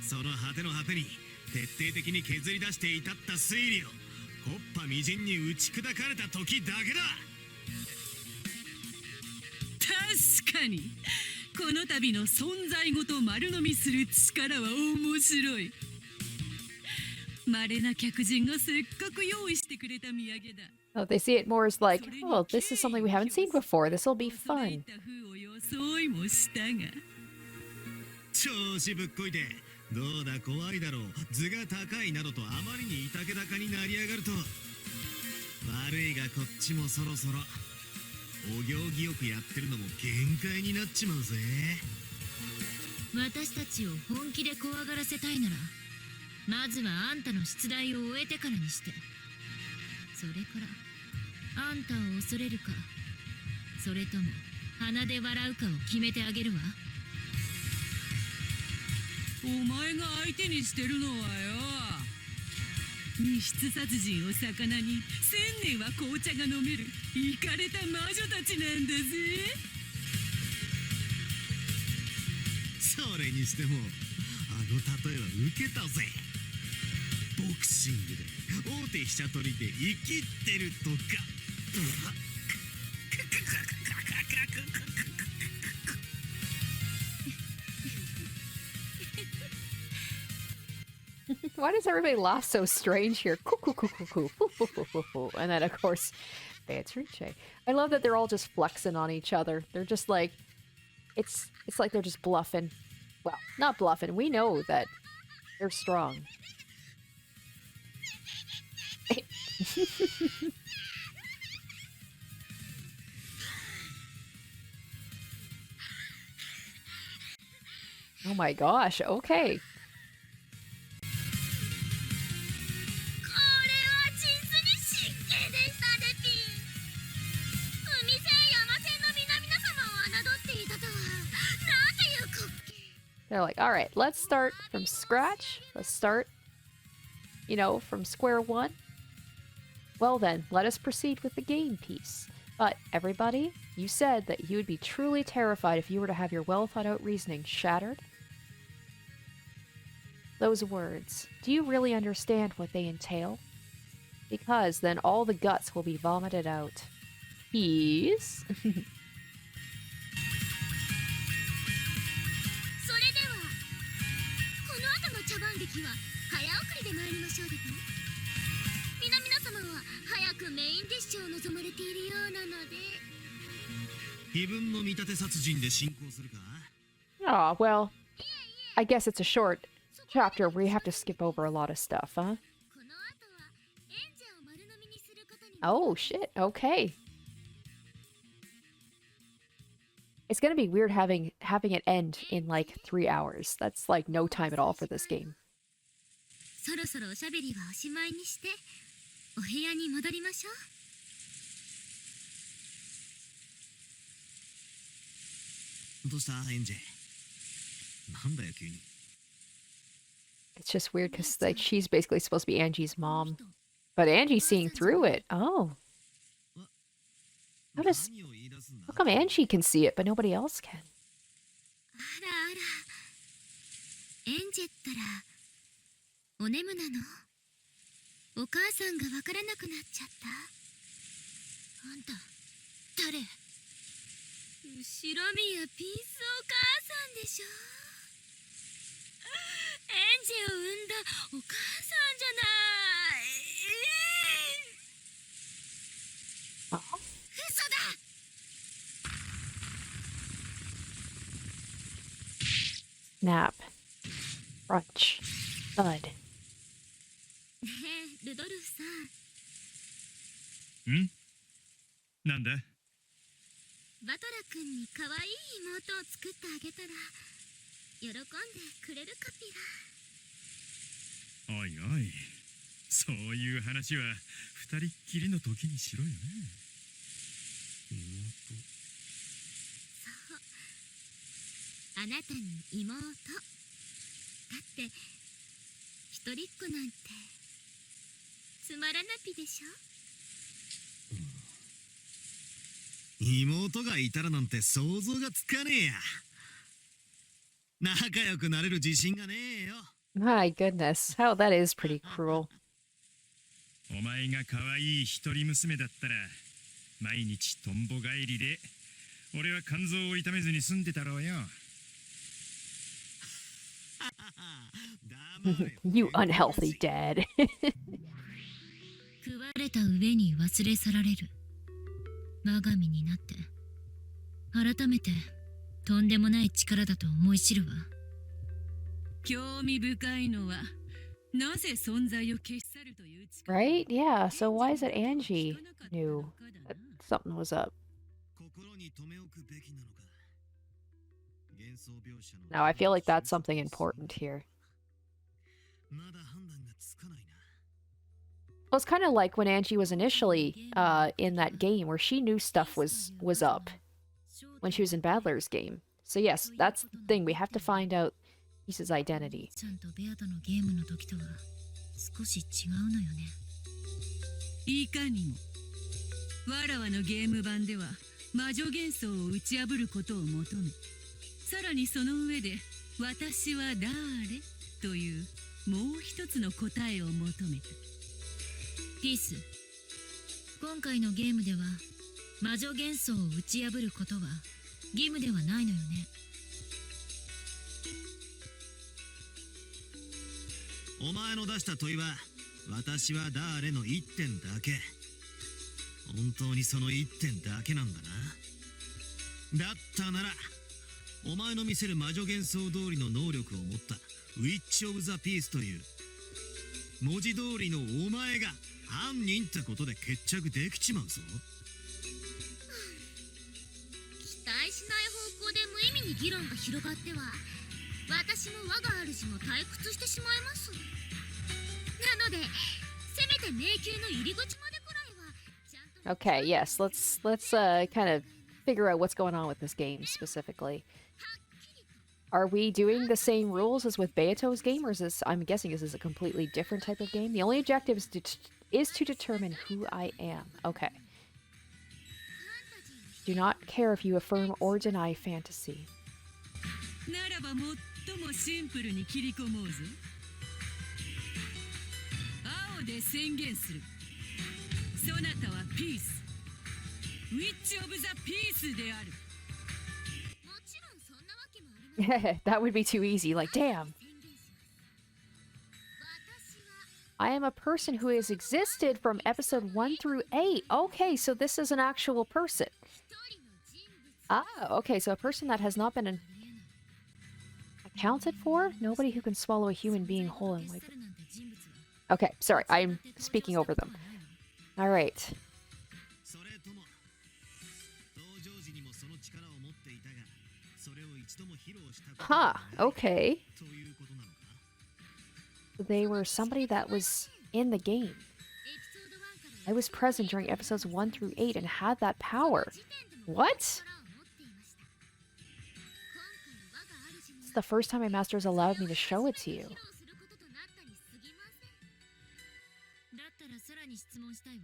その果ての果てに徹底的に削り出して至った推理を木っ端みじんに打ち砕かれた時だけだ。確かにこの度の存在ごと丸飲みする力は面白い。稀な客人がせっかく用意してくれた土産だ。 Oh, they see it more as like, oh, this is something we haven't seen before. This will be fun. 装いもしたが。調子ぶっこいてどうだ怖いだろう図が高いなどとあまりにいたけ高になりやがると悪いがこっちもそろそろお行儀よくやってるのも限界になっちまうぜ。私たちを本気で怖がらせたいならまずはあんたの出題を終えてからにして、それからあんたを恐れるかそれとも鼻で笑うかを決めてあげるわ。お前が相手にしてるのはよ、密室殺人を魚に1000年は紅茶が飲めるイカれた魔女たちなんだぜ。それにしてもあの例えはウケたぜ。ボクシングで大手飛車取りで生きってるとか。Why does everybody laugh so strange here? And then, of course, Beatrice. I love that they're all just flexing on each other. They're just like, it's like they're just bluffing. Well, not bluffing. We know that they're strong. Oh my gosh, okay. They're like, all right, let's start from scratch. Let's start, you know, from square one. Well then, let us proceed with the game piece. But everybody, you said that you would be truly terrified if you were to have your well thought out reasoning shattered. Those words, do you really understand what they entail? Because then all the guts will be vomited out. Peace. Oh, well, I guess it's a short chapter where you have to skip over a lot of stuff, huh? Oh, shit, okay. It's gonna be weird having it end in like 3 hours. That's like no time at all for this game. そろそろおしゃべりはおしまいにしてお部屋に戻りましょう。どうしたエンジェ。なんだよ急に。It's just weird because like she's basically supposed to be Angie's mom, but Angie's seeing through it. Oh, how come Angie can see it but nobody else can? あらあら、エンジェったらお眠なの？お母さんがわからなくなっちゃった？あんた誰？後ろ宮ピースお母さんでしょ？エンジェを産んだお母さんじゃない。嘘だ。Snap. Crunch. Thud. ねえ、ルドルフさん。ん？なんだ？バトラ君に可愛い妹を作ってあげたら喜んでくれるかピおいおい、そういう話は二人っきりの時にしろよね。そう、あなたに妹だって一人っ子なんてつまらなぴでしょ。妹がいたらなんて想像がつかねえや。仲良くなれる自信がねえよ。My goodness, how that is pretty cruel. お前が可愛い一人娘だったら毎日とんぼ帰りで俺は肝臓を痛めずに済んでたろうよ。You unhealthy dad. 食われた上に忘れ去られる。我が身になって。改めて、とんでもない力だと思い知るわ。興味深いのは、なぜ存在を消し去るという力。Right? Yeah, so why is it Angie knew that something was up? 心に留め置くべきなのか。幻想描写の Now, I feel like that's something important here. まだ判断がつかないな。 Well, it's kind of like when Angie was initially in that game where she knew stuff was up when she was in Badler's game. So yes, that's the thing. We have to find out Lisa's identity. ちゃんとベアとのゲームの時とは少し違うのよね。いかにも。わらわのゲーム版では魔女幻想を打ち破ることを求め、さらにその上で私は誰というもう一つの答えを求めた。ピース、今回のゲームでは魔女幻想を打ち破ることは義務ではないのよね。お前の出した問いは私は誰の一点だけ。本当にその一点だけなんだな。だったならお前の見せる魔女幻想通りの能力を持ったウィッチ・オブ・ザ・ピースという文字通りのお前が犯人ってことで決着できちまうぞ。期待しない方向で無意味に議論が広がっては私も我が主も退屈してしまいます。なのでせめて迷宮の入り口までくらいはちゃんと。 Okay, yes, let's kind of figure out what's going on with this game specifically. Are we doing the same rules as with Beato's game, or is this, I'm guessing this is a completely different type of game? The only objective is to determine who I am. Okay. Do not care if you affirm or deny fantasy. ならば最もシンプルに切り込もうぞ。青で宣言する。そなたはピース。ウィッチ・オブ・ザ・ピースである。もちろんそんなわけもありません。 That would be too easy, like, damn. I am a person who has existed from episode 1 through 8. Okay, so this is an actual person. Ah, okay, so a person that has not been accounted for? Nobody who can swallow a human being whole and wipe it. Okay, sorry, I'm speaking over them. All right. それとも登場時にもその力を持っていたがそれを一度も披露したことが Huh, okay. ということなのか。 They were somebody that was in the game. I was present during episodes 1 through 8 and had that power. What? It's the first time my master has allowed me to show it to you. だったらさらに質問したいわ。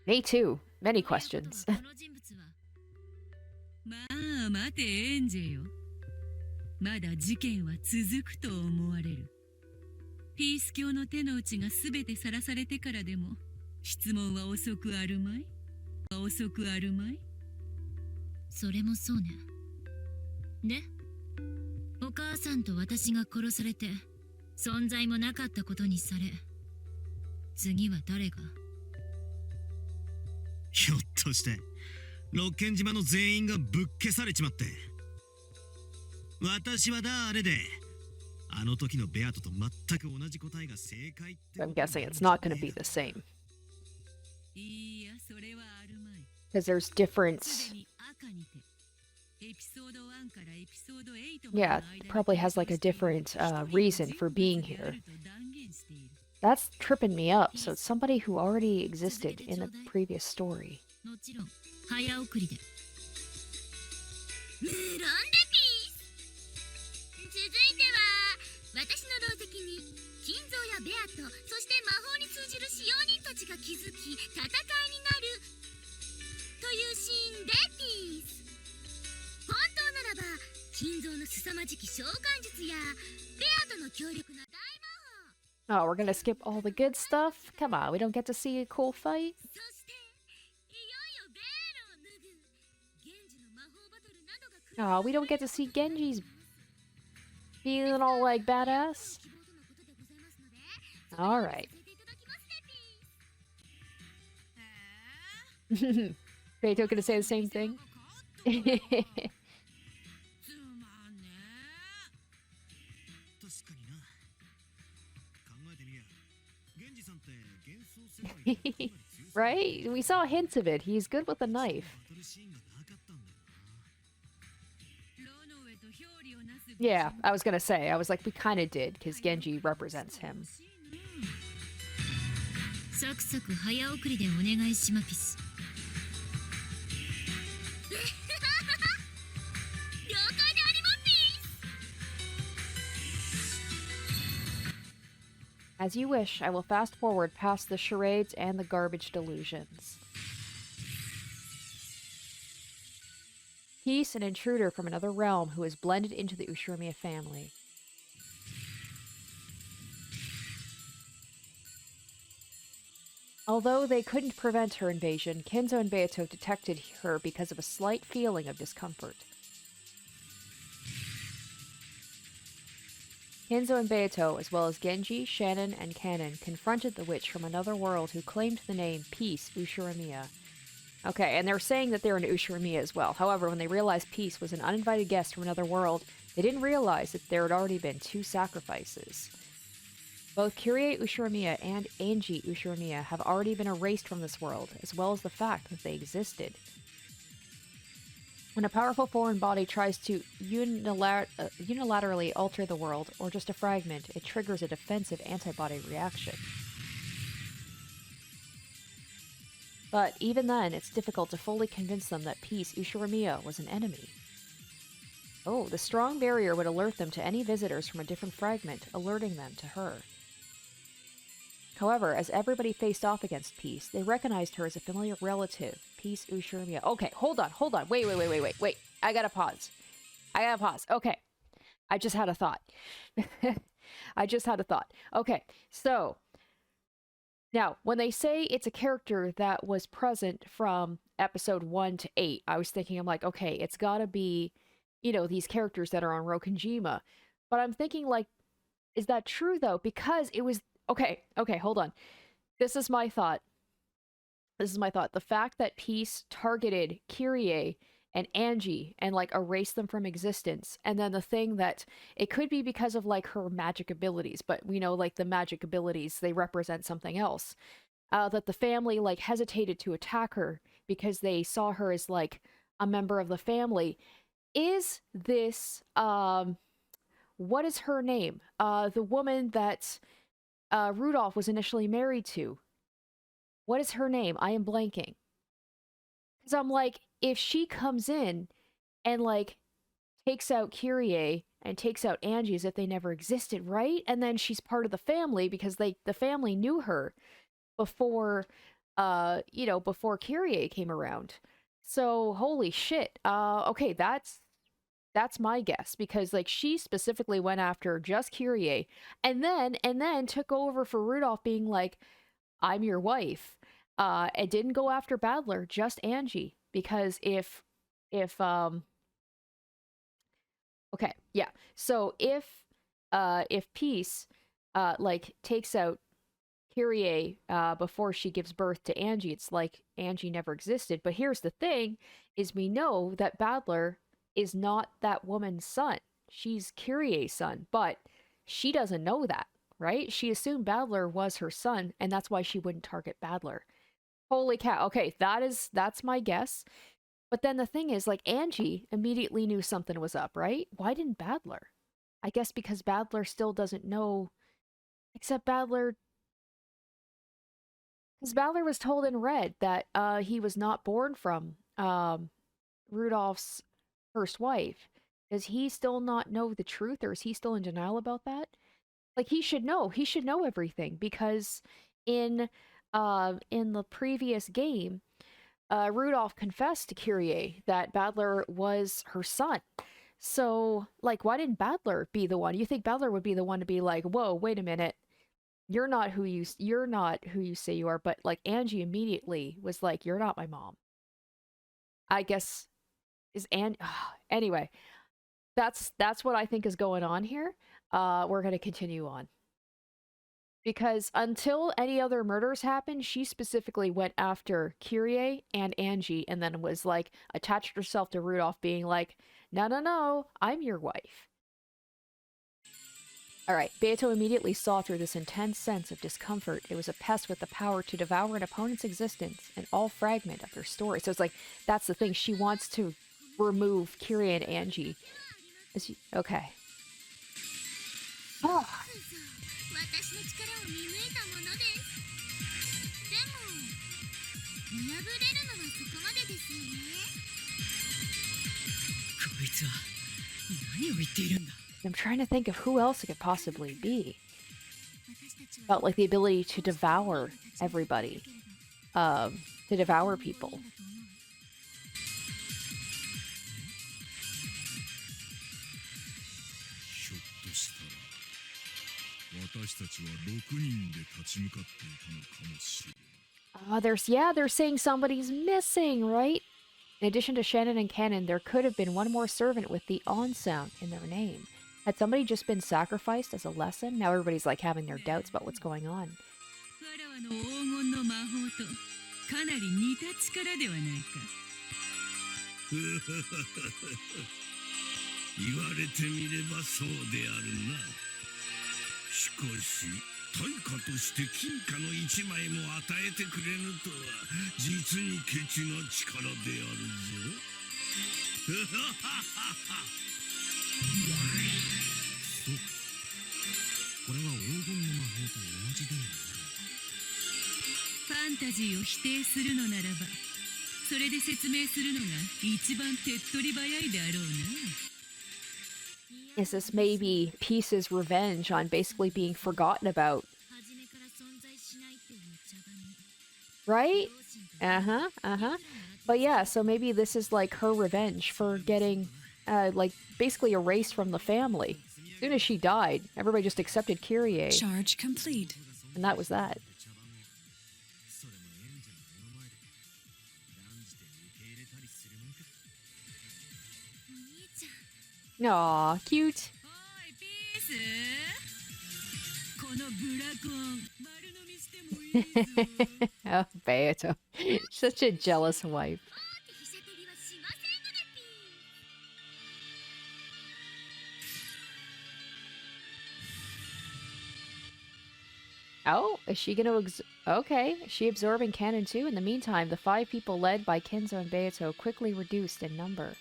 Me too. Many questions. この人物はまあ待てエンジェよ。まだ事件は続くと思われる。ピース教の手の内がすべてさらされてからでも質問は遅くあるまい？遅くあるまい？それもそうね。で、お母さんと私が殺されて存在もなかったことにされ、次は誰が？ひょっとして六軒島の全員がぶっ消されちまって私は誰であの時のベアトと全く同じ答えが正解って I'm guessing it's not going to be the same. いや、それはあるまい。 Because there's different... すでに赤にてエピソード1からエピソード8 Yeah, probably has like a different reason for being here. That's tripping me up, so it's somebody who already existed in the previous story. もちろん早送りで。無論でピース。続いては私の牢石に金蔵やベアト、そして魔法に通じる使用人たちが気づき戦いになるというシーンでピース。本当ならば金蔵の凄まじき召喚術やベアトの強力な大魔法、 Oh, we're gonna skip all the good stuff? Come on, we don't get to see a cool fight? そしていよいよベールを脱ぐ源氏の魔法バトルなどが来る。 Oh, we don't get to see Genji's Feeling all like badass? Alright. Beato gonna say the same thing? 確かにな。考えてみや。源氏さんって幻想世界でかなり強そう。 Right? We saw hints of it. He's good with a knife. バトルシーンがなかったんだよな。 Yeah, I was gonna say. I was like, we kind of did, because Genji represents him. サクサク早送りでお願いしまピス。了解でありますピス。 As you wish, I will fast forward past the charades and the garbage delusions. Peace, an intruder from another realm who has blended into the Ushiromiya family. Although they couldn't prevent her invasion, Kenzo and Beato detected her because of a slight feeling of discomfort. Kenzo and Beato, as well as Genji, Shannon, and Kanon, confronted the witch from another world who claimed the name Peace Ushiromiya. Okay, and they're saying that they're an Ushiromiya as well. However, when they realized Peace was an uninvited guest from another world, they didn't realize that there had already been 2 sacrifices. Both Kyrie Ushiromiya and Ange Ushiromiya have already been erased from this world, as well as the fact that they existed. When a powerful foreign body tries to unilaterally alter the world, or just a fragment, it triggers a defensive antibody reaction. But even then, it's difficult to fully convince them that Peace Ushiromiya was an enemy. Oh, the strong barrier would alert them to any visitors from a different fragment, alerting them to her. However, as everybody faced off against Peace, they recognized her as a familiar relative, Peace Ushiromiya. Okay, hold on. Wait. I gotta pause. Okay. I just had a thought. Okay, so now, when they say it's a character that was present from episode 1 to 8, I was thinking, I'm like, okay, it's gotta be, you know, these characters that are on Rokenjima. But I'm thinking, like, is that true, though? Because it was... Okay, hold on. This is my thought. The fact that Peace targeted Kyrie and Ange and, like, erased them from existence. And then the thing that... It could be because of, like, her magic abilities. But we know, like, the magic abilities, they represent something else. That the family, like, hesitated to attack her because they saw her as, like, a member of the family. Is this... What is her name? The woman that... Rudolph was initially married to. What is her name? I am blanking. Because I'm like, if she comes in and, like, takes out Kyrie and takes out Ange as if they never existed, right? And then she's part of the family because the family knew her before, before Kyrie came around. So, holy shit. Okay, that's my guess, because, like, she specifically went after just Kyrie and then took over for Rudolph being like, I'm your wife. And didn't go after Badler, just Ange. Because if Peace like takes out Kyrie before she gives birth to Ange, it's like Ange never existed. But here's the thing, is we know that Badler is not that woman's son. She's Kyrie's son, but she doesn't know that, right? She assumed Badler was her son, and that's why she wouldn't target Badler. Holy cow. Okay, that's my guess. But then the thing is, like, Ange immediately knew something was up, right? Why didn't Badler? I guess because Badler still doesn't know, except Badler... Because Badler was told in Red that he was not born from Rudolph's first wife. Does he still not know the truth, or is he still in denial about that? Like, he should know everything, because in the previous game, Rudolph confessed to Kyrie that Badler was her son. So, like, why didn't Badler be the one? You think Badler would be the one to be like, whoa, wait a minute, you're not who you say you are. But, like, Ange immediately was like, you're not my mom. I guess is anyway, That's what I think is going on here. We're gonna continue on. Because until any other murders happened, she specifically went after Kyrie and Angie and then was like attached herself to Rudolph, being like, no, no, no, I'm your wife. Alright, Beato immediately saw through this intense sense of discomfort. It was a pest with the power to devour an opponent's existence and all fragment of their story. So it's like, that's the thing. She wants to remove Kyrie and Angie. Okay. Oh. 私の力を見抜いたものです。でも見破れるのはそこまでですよね。こいつは何を言っているんだ。 I'm trying to think of who else it could possibly be. About like the ability to devour everybody. To devour people. ひょっとしたら私たちは6人で立ち向かっていたのかもしれない。 they're saying somebody's missing, right? In addition to Shannon and Cannon, there could have been one more servant with the on sound in their name. Had somebody just been sacrificed as a lesson? Now everybody's like having their doubts about what's going on. わらわの黄金の魔法とかなり似た力ではないか。言われてみればそうであるな。しかし対価として金貨の一枚も与えてくれぬとは実にケチな力であるぞ。そう。これは黄金の魔法と同じである。ファンタジーを否定するのならば、それで説明するのが一番手っ取り早いであろうな。 Is this maybe Peace's revenge on basically being forgotten about? Right? But yeah, so maybe this is like her revenge for getting, like, basically erased from the family. As soon as she died, everybody just accepted Kyrie. Charge complete. And that was that. Aw, cute. おいピース、このブラコン丸飲みしてもいいぞ。 Oh, Beato. Such a jealous wife. ひせてりはしませんのでピー。 Oh, is she gonna okay, is she absorbing Cannon too? In the meantime, the 5 people led by Kenzo and Beato quickly reduced in number.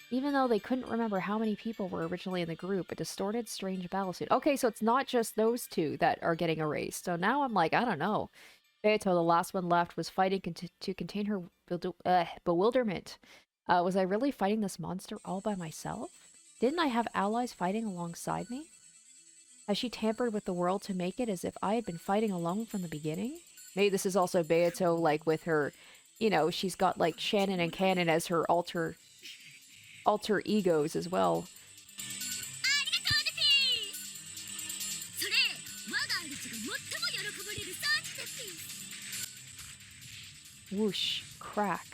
Even though they couldn't remember how many people were originally in the group, a distorted, strange battle scene. Okay, so it's not just those 2 that are getting erased. So now I'm like, I don't know. Beato, the last one left, was fighting to contain her bewilderment. Was I really fighting this monster all by myself? Didn't I have allies fighting alongside me? Has she tampered with the world to make it as if I had been fighting alone from the beginning? Maybe this is also Beato, like, with her, you know, she's got, like, Shannon and Cannon as her alter egos as well. ありがとうでピース。それ我が主が最も喜ばれるサーチでピース。 Whoosh, crack.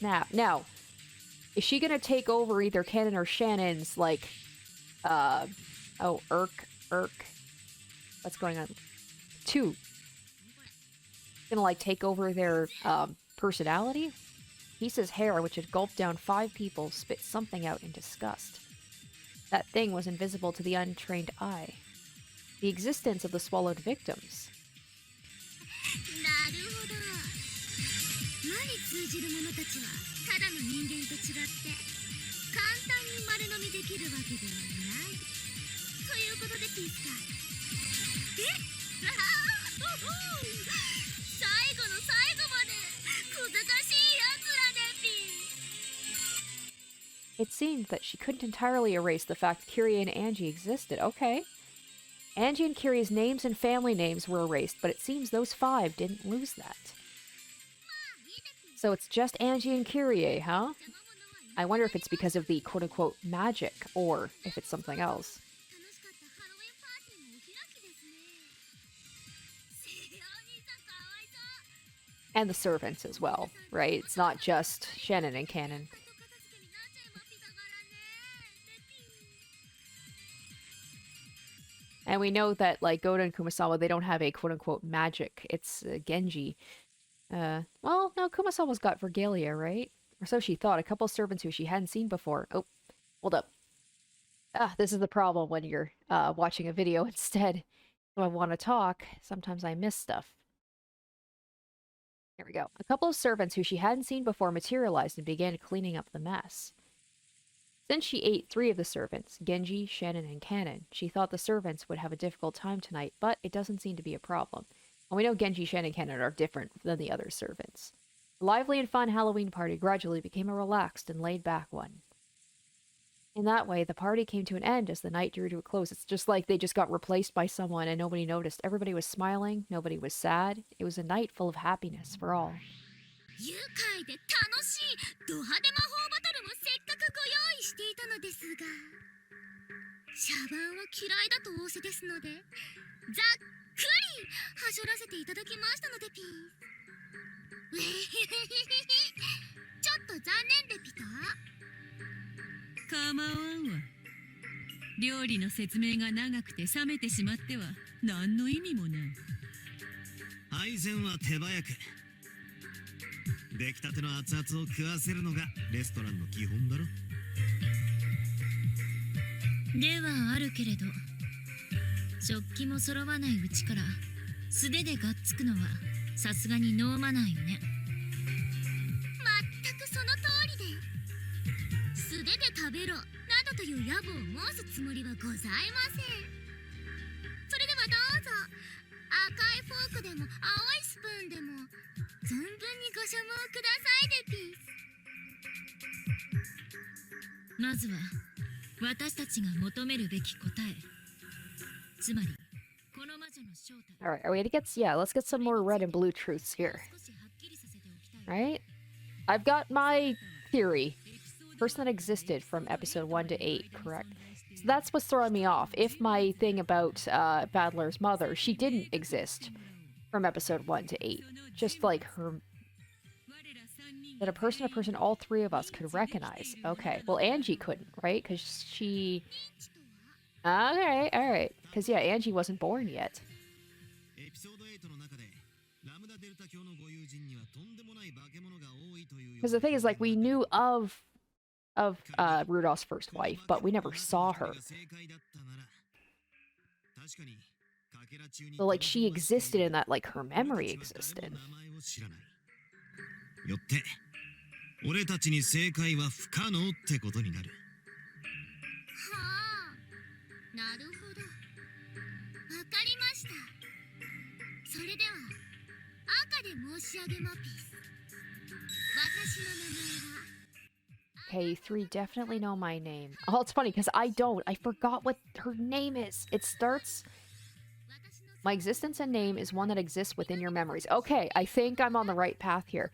Now, is she gonna take over either Cannon or Shannon's, like, oh, Irk, what's going on? 2. Gonna, like, take over their, personality? Peace's hair, which had gulped down 5 people, spit something out in disgust. That thing was invisible to the untrained eye. The existence of the swallowed victims. なるほど。魔に通じる者たちはただの人間と違って簡単に丸飲みできるわけではないということでピースか。え？最後の最後まで小賢しいやつらでピース。 It seemed that she couldn't entirely erase the fact Kyrie and Angie existed. Okay. Angie and Kyrie's names and family names were erased, but it seems those 5 didn't lose that. So it's just Angie and Kyrie, huh? I wonder if it's because of the quote-unquote magic, or if it's something else. 楽しかったハロウィンパーティーもお開きですね。セレお兄さんかわいそう。 And the servants as well, right? It's not just Shannon and Cannon. 後片付けになっちゃいましたからね。And we know that, like, Goda and Kumasawa, they don't have a quote-unquote magic. It's Genji. Well, no, Kumasawa's got Vergalia, right? Or so she thought. A couple of servants who she hadn't seen before. Oh, hold up. Ah, this is the problem when you're watching a video instead. When I want to talk, sometimes I miss stuff. Here we go. A couple of servants who she hadn't seen before materialized and began cleaning up the mess. Since she ate 3 of the servants, Genji, Shannon, and Kanon, she thought the servants would have a difficult time tonight, but it doesn't seem to be a problem. And we know Genji, Shannon, and Kanon are different than the other servants. The lively and fun Halloween party gradually became a relaxed and laid-back one. In that way, the party came to an end as the night drew to a close. It's just like they just got replaced by someone and nobody noticed. Everybody was smiling, nobody was sad. It was a night full of happiness for all. 愉快で楽しいド派手魔法バトルもせっかくご用意していたのですが、茶番は嫌いだと仰せですので、ざっくりはしょらせていただきましたのでピース。ちょっと残念でピタ。構わんわ。料理の説明が長くて冷めてしまっては何の意味もない。配膳は手早く。出来たての熱々を食わせるのがレストランの基本だろ。ではあるけれど、食器も揃わないうちから素手でがっつくのはさすがにノーマナーよね。全くその通りで、素手で食べろなどという野望を申すつもりはございません。それではどうぞ、赤いフォークでも青いスプーンでも存分にご所望くださいでピース。まずは私たちが求めるべき答え、つまりこの魔女の正体。 Alright, are we gonna get... Yeah, let's get some more red and blue truths here. Right? I've got my theory. Person that existed from episode 1 to 8, correct? So that's what's throwing me off. If my thing about Badler's mother, she didn't exist from episode 1 to 8. Just like her... That a person all 3 of us could recognize. Okay, well Angie couldn't, right? Because she... Alright. Because yeah, Angie wasn't born yet. Because the thing is, like, we knew of Rudolph's first wife, but we never saw her. So, like, she existed in that, like, her memory existed. よって俺たちに正解は不可能ってことになる。はあ、なるほど。わかりました。それでは赤で申し上げまピース。私の名前は。Okay, you 3 definitely know my name. Oh, it's funny because I don't. I forgot what her name is. It starts... My existence and name is one that exists within your memories. Okay, I think I'm on the right path here.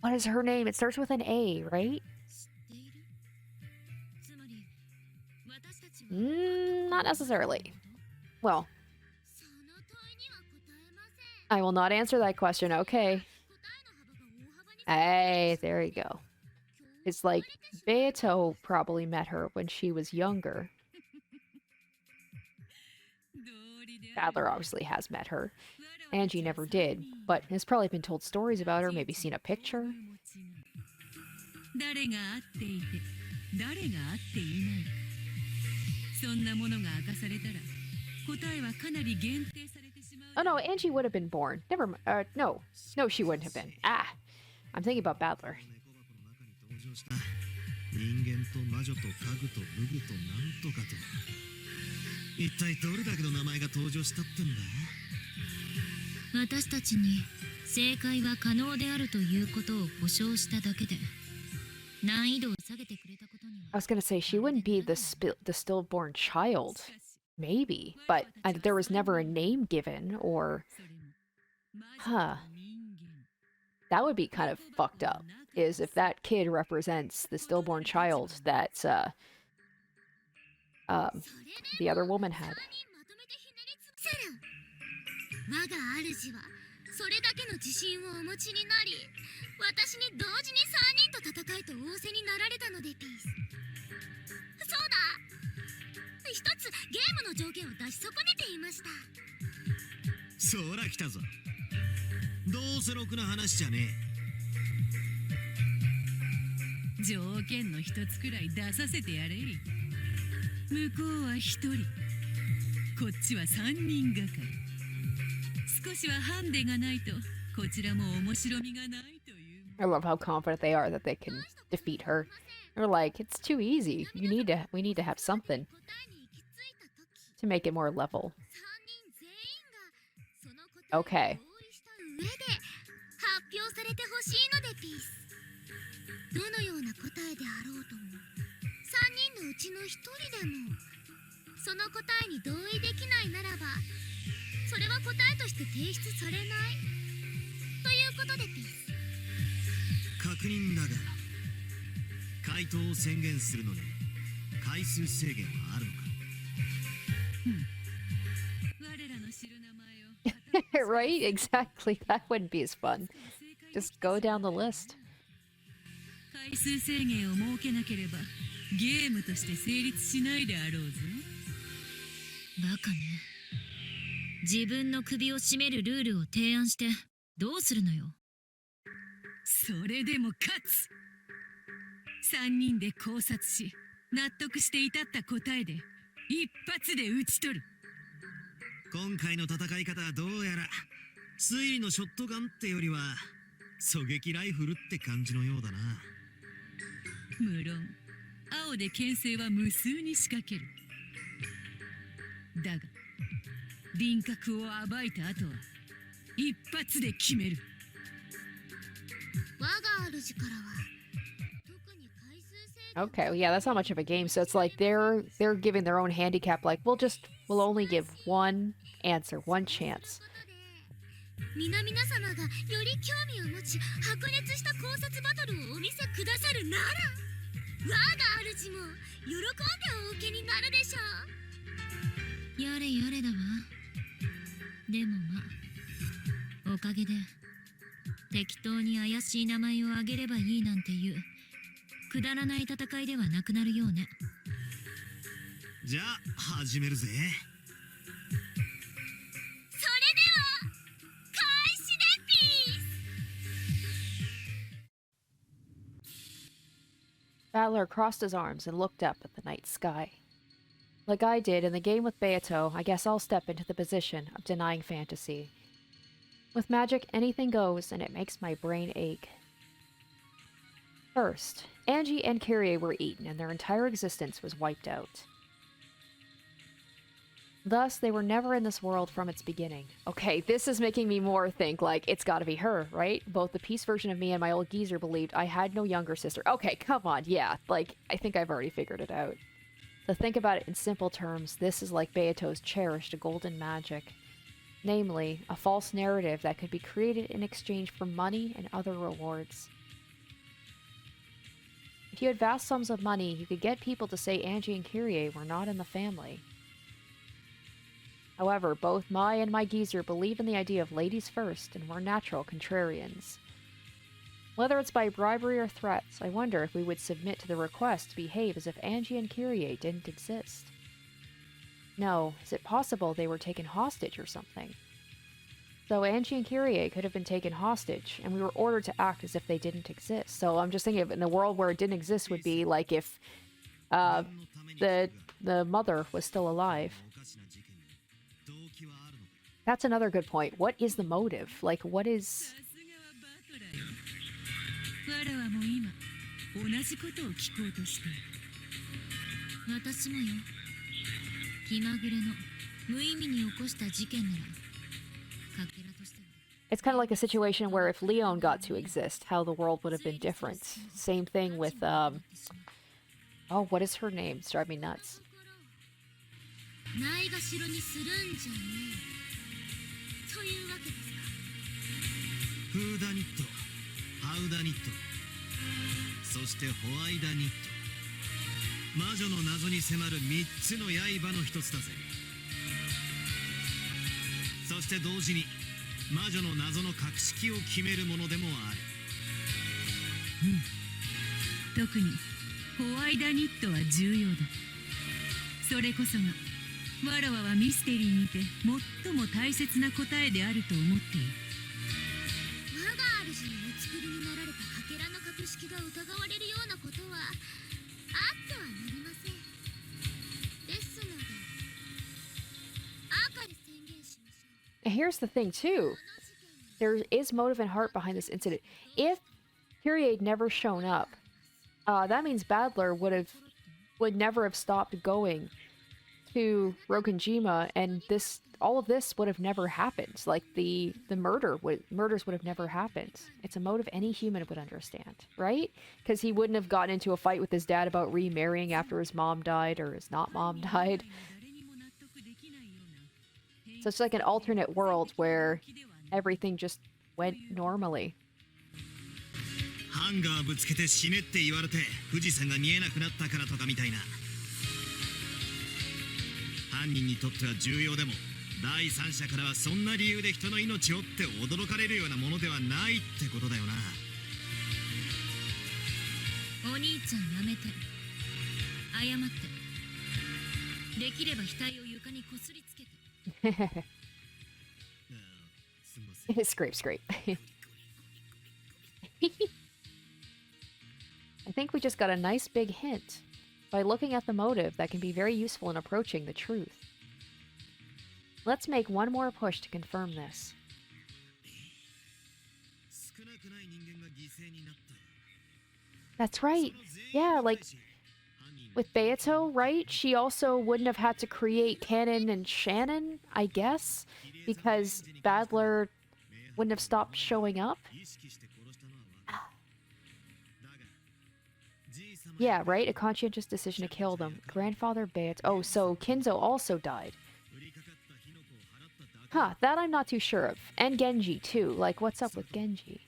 What is her name? It starts with an A, right? Not necessarily. Well, I will not answer that question. Okay. Hey, there you go. It's like Beato probably met her when she was younger. Badler obviously has met her. Angie never did, but has probably been told stories about her, maybe seen a picture. Oh no, Angie would have been born. No, she wouldn't have been. Ah, I'm thinking about Badler. 人間と魔女と家具と武具となんとかと一体どれだけの名前が登場したってんだ。私たちに正解は可能であるということを保証しただけで難易度を下げてくれたことには。 I was gonna say she wouldn't be the stillborn child, maybe, but there was never a name given or, huh? That would be kind of fucked up. Is if that kid represents the stillborn child that the other woman had. 我が主はそれだけの自信をお持ちになり、私に同時に3人と戦いと仰せになられたのでピース。そうだ、一つゲームの条件を出し損ねていました。そら来たぞ。どうせろくな話じゃね条件の一つくらい出させてやれ。向こうは一人、こっちは三人がかり。少しはハンデがないとこちらも面白みがないという。 I love how confident they are that they can defeat her. They're like, it's too easy. We need to have something to make it more level. Okay. 上で発表されてほしいのでピース。どのような答えであろうとも、3人のうちの1人でもその答えに同意できないならば、それは答えとして提出されないということでピース。確認だが、回答を宣言するのに回数制限はあるのか？我らの知る名前を Right? Exactly. That wouldn't be as fun. Just go down the list. 回数制限を設けなければゲームとして成立しないであろうぞ。バカね。自分の首を絞めるルールを提案してどうするのよ。それでも勝つ。3人で考察し納得して至った答えで一発で打ち取る。今回の戦い方はどうやら推理のショットガンってよりは狙撃ライフルって感じのようだな。無論青で牽制は無数に仕掛ける。だが輪郭を暴いた後は一発で決める。我が主からは特に回数制限。 Okay, well, yeah, that's not much of a game. So it's like they're giving their own handicap. Like we'll only give one answer, one chance. 皆々様がより興味を持ち白熱した考察バトルをお見せくださるなら、我が主も喜んでお受けになるでしょう。やれやれだわ。でもまあおかげで適当に怪しい名前を挙げればいいなんていうくだらない戦いではなくなるようね。じゃあ始めるぜ。それでは開始でピース。 Battler crossed his arms and looked up at the night sky. Like I did in the game with Beato, I guess I'll step into the position of denying fantasy. With magic, anything goes, and it makes my brain ache. First, Angie and Kyrie were eaten, and their entire existence was wiped out. Thus, they were never in this world from its beginning. Okay, this is making me more think, like, it's gotta be her, right? Both the peace version of me and my old geezer believed I had no younger sister. Okay, come on, yeah, like, I think I've already figured it out. To think about it in simple terms, this is like Beato's cherished golden magic. Namely, a false narrative that could be created in exchange for money and other rewards. If you had vast sums of money, you could get people to say Angie and Kyrie were not in the family. However, both Mai and my geezer believe in the idea of ladies first and were natural contrarians. Whether it's by bribery or threats, I wonder if we would submit to the request to behave as if Angie and Kyrie didn't exist. No, is it possible they were taken hostage or something? So Angie and Kyrie could have been taken hostage, and we were ordered to act as if they didn't exist. So I'm just thinking of in a world where it didn't exist would be like if the mother was still alive. That's another good point. What is the motive? Like, what is... わらはもう今同じことを聞こうとしている。私もよ。気まぐれの無意味に起こした事件ならかけらとしては。 It's kind of like a situation where if Leon got to exist, how the world would have been different. Same thing with, oh, what is her name? It's driving me nuts. ないがしろにするんじゃねえというわけですか。フーダニット、ハウダニット、そしてホワイダニット。魔女の謎に迫る3つの刃の一つだぜ。そして同時に魔女の謎の格式を決めるものでもある。特にホワイダニットは重要だ。それこそがわらわはミステリーにて最も大切な答えであると思っている。我が主のお作りになられたかけらの格式が疑われるようなことはあってはなりません。ですので赤で宣言しましょう。 Here's the thing too. There is motive and heart behind this incident. If Kyrie had never shown up, that means Badler would never have stopped going to Rokunjima, and all of this would have never happened. Like the murders would have never happened. It's a motive any human would understand, right? Because he wouldn't have gotten into a fight with his dad about remarrying after his mom died or his not mom died. So it's like an alternate world where everything just went normally. ハンガーぶつけて死ねって言われて富士山が見えなくなったからとかみたいな。犯人にとっては重要でも第三者からはそんな理由で人の命をって驚かれるようなものではないってことだよな。お兄ちゃんやめて。謝って。できれば額を床にこすりつけて。すみません。Scrape, scrape. I think we just got a nice big hint. By looking at the motive, that can be very useful in approaching the truth. Let's make one more push to confirm this. That's right. Yeah, like with Beato, right? She also wouldn't have had to create Canon and Shannon, I guess, because Badler wouldn't have stopped showing up. Yeah, right? A conscientious decision to kill them. Grandfather Beato. Oh, so Kinzo also died. Huh, that I'm not too sure of. And Genji, too. Like, what's up with Genji?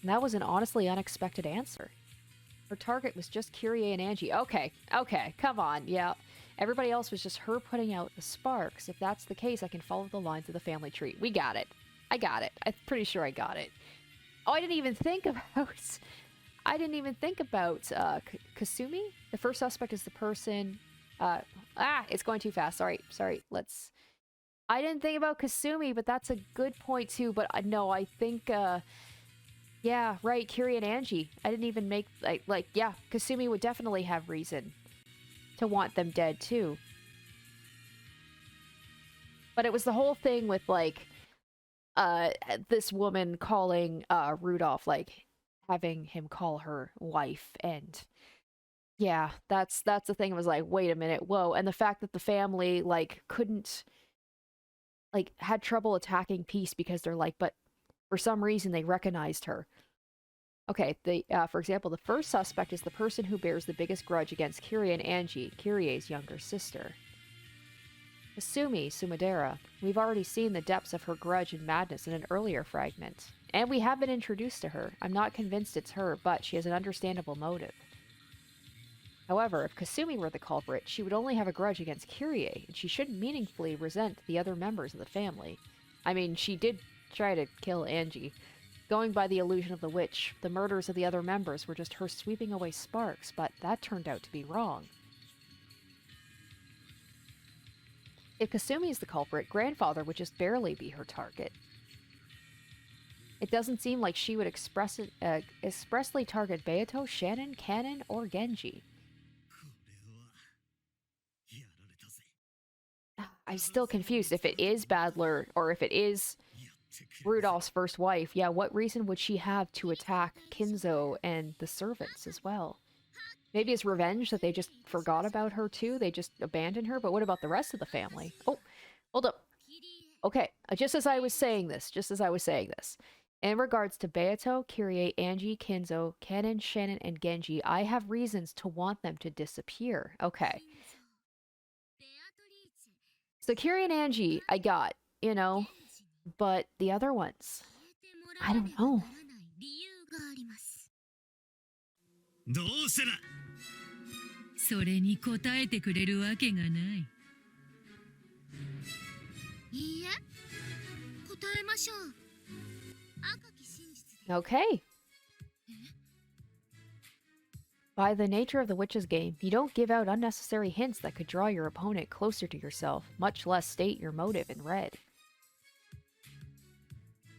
And that was an honestly unexpected answer. Her target was just Kyrie and Ange. Okay, come on, yeah. Everybody else was just her putting out the sparks. If that's the case, I can follow the lines of the family tree. We got it. I got it. I'm pretty sure I got it. Oh, I didn't even think about Kasumi. The first suspect is the person. It's going too fast. Sorry. I didn't think about Kasumi, but that's a good point too. But no, I think. Yeah, right. Kyrie and Ange. I didn't even make yeah. Kasumi would definitely have reason to want them dead too. But it was the whole thing with like this woman calling Rudolph, like having him call her wife, and yeah, that's the thing. It was like, wait a minute, whoa. And the fact that the family like couldn't, like, had trouble attacking Peace because they're like, but for some reason they recognized her. Okay, for example, the first suspect is the person who bears the biggest grudge against Kyrie and Ange, Kyrie's younger sister. Kasumi Sumadera. We've already seen the depths of her grudge and madness in an earlier fragment. And we have been introduced to her. I'm not convinced it's her, but she has an understandable motive. However, if Kasumi were the culprit, she would only have a grudge against Kyrie, and she shouldn't meaningfully resent the other members of the family. I mean, she did try to kill Ange. Going by the illusion of the witch, the murders of the other members were just her sweeping away sparks, but that turned out to be wrong. If Kasumi is the culprit, Grandfather would just barely be her target. It doesn't seem like she would expressly target Beato, Shannon, Canon, or Genji. I'm still confused. If it is Badler, or if it is Rudolph's first wife, yeah, what reason would she have to attack Kinzo and the servants as well? Maybe it's revenge that they just forgot about her too? They just abandoned her? But what about the rest of the family? Oh, hold up. Okay, just as I was saying this. In regards to Beato, Kyrie, Ange, Kinzo, Canon, Shannon, and Genji, I have reasons to want them to disappear. Okay. So Kyrie and Ange, I got, you know, but the other ones, I don't know. どうしてだ。それに答えてくれるわけがない。いいえ、答えましょう。赤き真実で。 Okay. By the nature of the witch's game, you don't give out unnecessary hints that could draw your opponent closer to yourself, much less state your motive in red.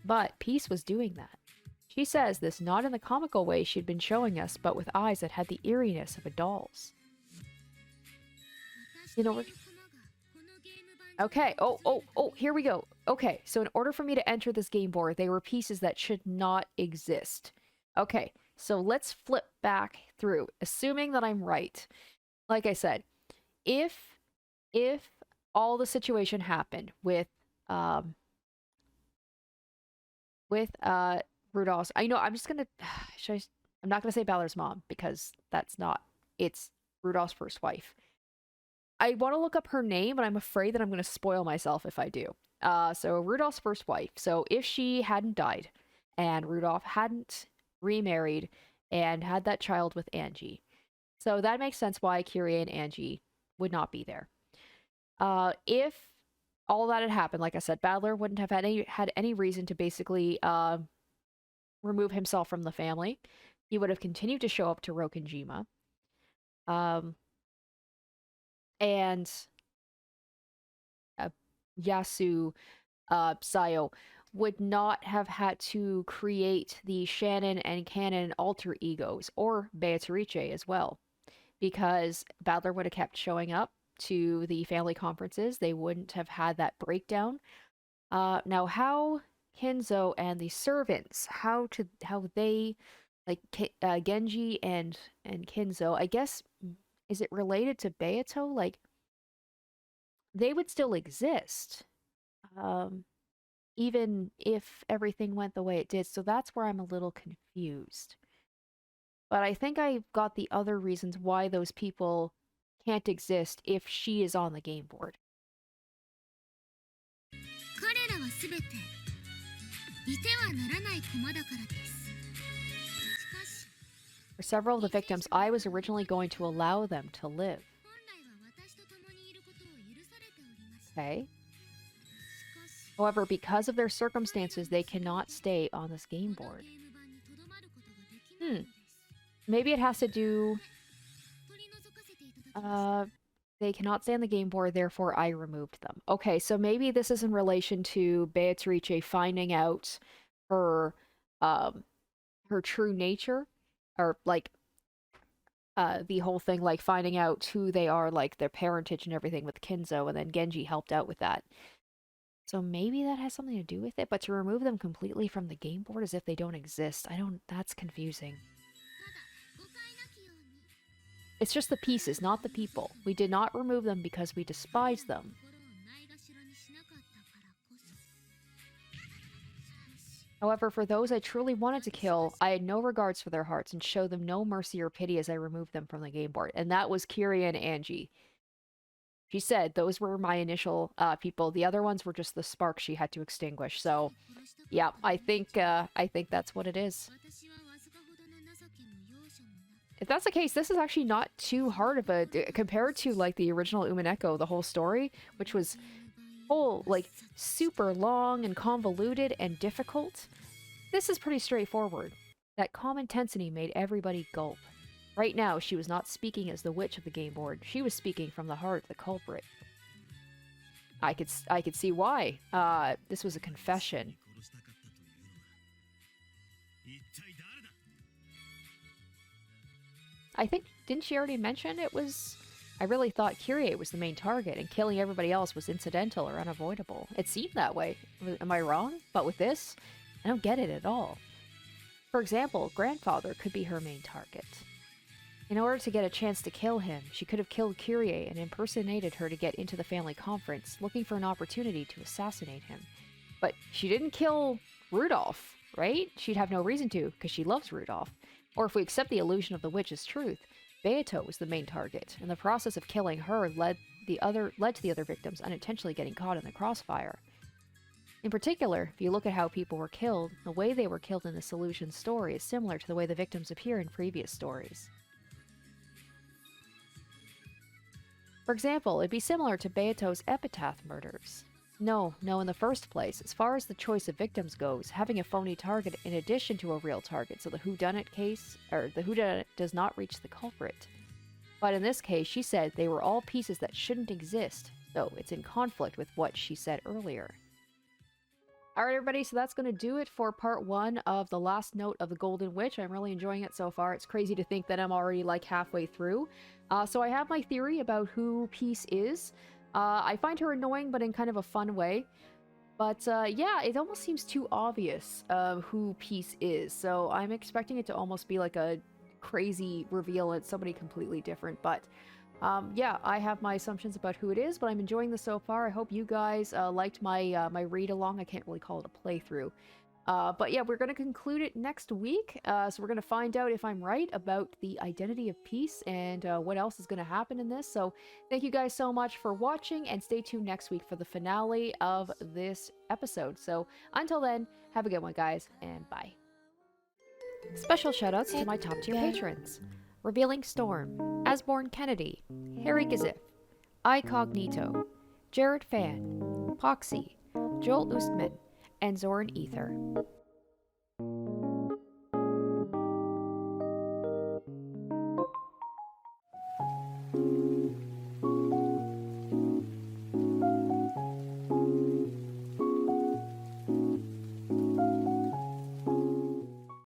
But Peace was doing that. She says this not in the comical way she'd been showing us, but with eyes that had the eeriness of a doll's. You know, okay, oh, here we go. Okay, so in order for me to enter this game board, they were pieces that should not exist. Okay, so let's flip back through, assuming that I'm right. Like I said, if all the situation happened with Rudolph's, I know I'm just gonna I'm not gonna say Balor's mom because that's not, it's Rudolph's first wife. I want to look up her name, but I'm afraid that I'm going to spoil myself if I do. So Rudolph's first wife. So if she hadn't died and Rudolph hadn't remarried and had that child with Angie. So that makes sense why Kyrie and Angie would not be there. If all that had happened, like I said, Balor wouldn't have had any reason to basically remove himself from the family. He would have continued to show up to Rokenjima. And Yasu Sayo would not have had to create the Shannon and Canon alter egos, or Beatrice as well, because Balor would have kept showing up to the family conferences. They wouldn't have had that breakdown. Now, how Kinzo and the servants, how they, like Genji and Kinzo, I guess. Is it related to Beato? Like, they would still exist, even if everything went the way it did. So that's where I'm a little confused. But I think I've got the other reasons why those people can't exist if she is on the game board. For several of the victims, I was originally going to allow them to live. Okay. However, because of their circumstances, they cannot stay on this game board. Maybe it has to do... they cannot stay on the game board, therefore I removed them. Okay, so maybe this is in relation to Beatrice finding out her true nature. Or, like, the whole thing, like, finding out who they are, like, their parentage and everything with Kinzo, and then Genji helped out with that. So maybe that has something to do with it, but to remove them completely from the game board as if they don't exist, that's confusing. It's just the pieces, not the people. We did not remove them because we despise them. However, for those I truly wanted to kill, I had no regards for their hearts and showed them no mercy or pity as I removed them from the game board. And that was Kyria and Angie. She said those were my initial people. The other ones were just the spark she had to extinguish. So, yeah, I think that's what it is. If that's the case, this is actually not too hard of a... Compared to, like, the original Umineko, the whole story, which was... like, super long and convoluted and difficult. This is pretty straightforward. That calm intensity made everybody gulp. Right now, she was not speaking as the witch of the game board. She was speaking from the heart of the culprit. I could see why. This was a confession. I think, didn't she already mention it was... I really thought Kyrie was the main target, and killing everybody else was incidental or unavoidable. It seemed that way. Am I wrong? But with this, I don't get it at all. For example, Grandfather could be her main target. In order to get a chance to kill him, she could have killed Kyrie and impersonated her to get into the family conference, looking for an opportunity to assassinate him. But she didn't kill Rudolph, right? She'd have no reason to, because she loves Rudolph. Or if we accept the illusion of the witch as truth, Beato was the main target, and the process of killing her led to the other victims unintentionally getting caught in the crossfire. In particular, if you look at how people were killed, the way they were killed in the Solution story is similar to the way the victims appear in previous stories. For example, it'd be similar to Beato's epitaph murders. No, in the first place, as far as the choice of victims goes, having a phony target in addition to a real target, so the whodunit case, or the whodunit does not reach the culprit. But in this case, she said they were all pieces that shouldn't exist, so it's in conflict with what she said earlier. Alright everybody, so that's going to do it for part 1 of The Last Note of the Golden Witch. I'm really enjoying it so far. It's crazy to think that I'm already like halfway through. So I have my theory about who Peace is. I find her annoying, but in kind of a fun way. But yeah, it almost seems too obvious who Peace is. So I'm expecting it to almost be like a crazy reveal. It's somebody completely different. But yeah, I have my assumptions about who it is, but I'm enjoying this so far. I hope you guys liked my my read-along. I can't really call it a playthrough. But yeah, we're going to conclude it next week. So we're going to find out if I'm right about the identity of Peace and what else is going to happen in this. So thank you guys so much for watching, and stay tuned next week for the finale of this episode. So until then, have a good one, guys, and bye. Special shoutouts to my top tier patrons: Revealing Storm, Asborn Kennedy, Harry Gazif, iCognito, Jared Fan, Poxy, Joel Ustman, and Zoran Ether.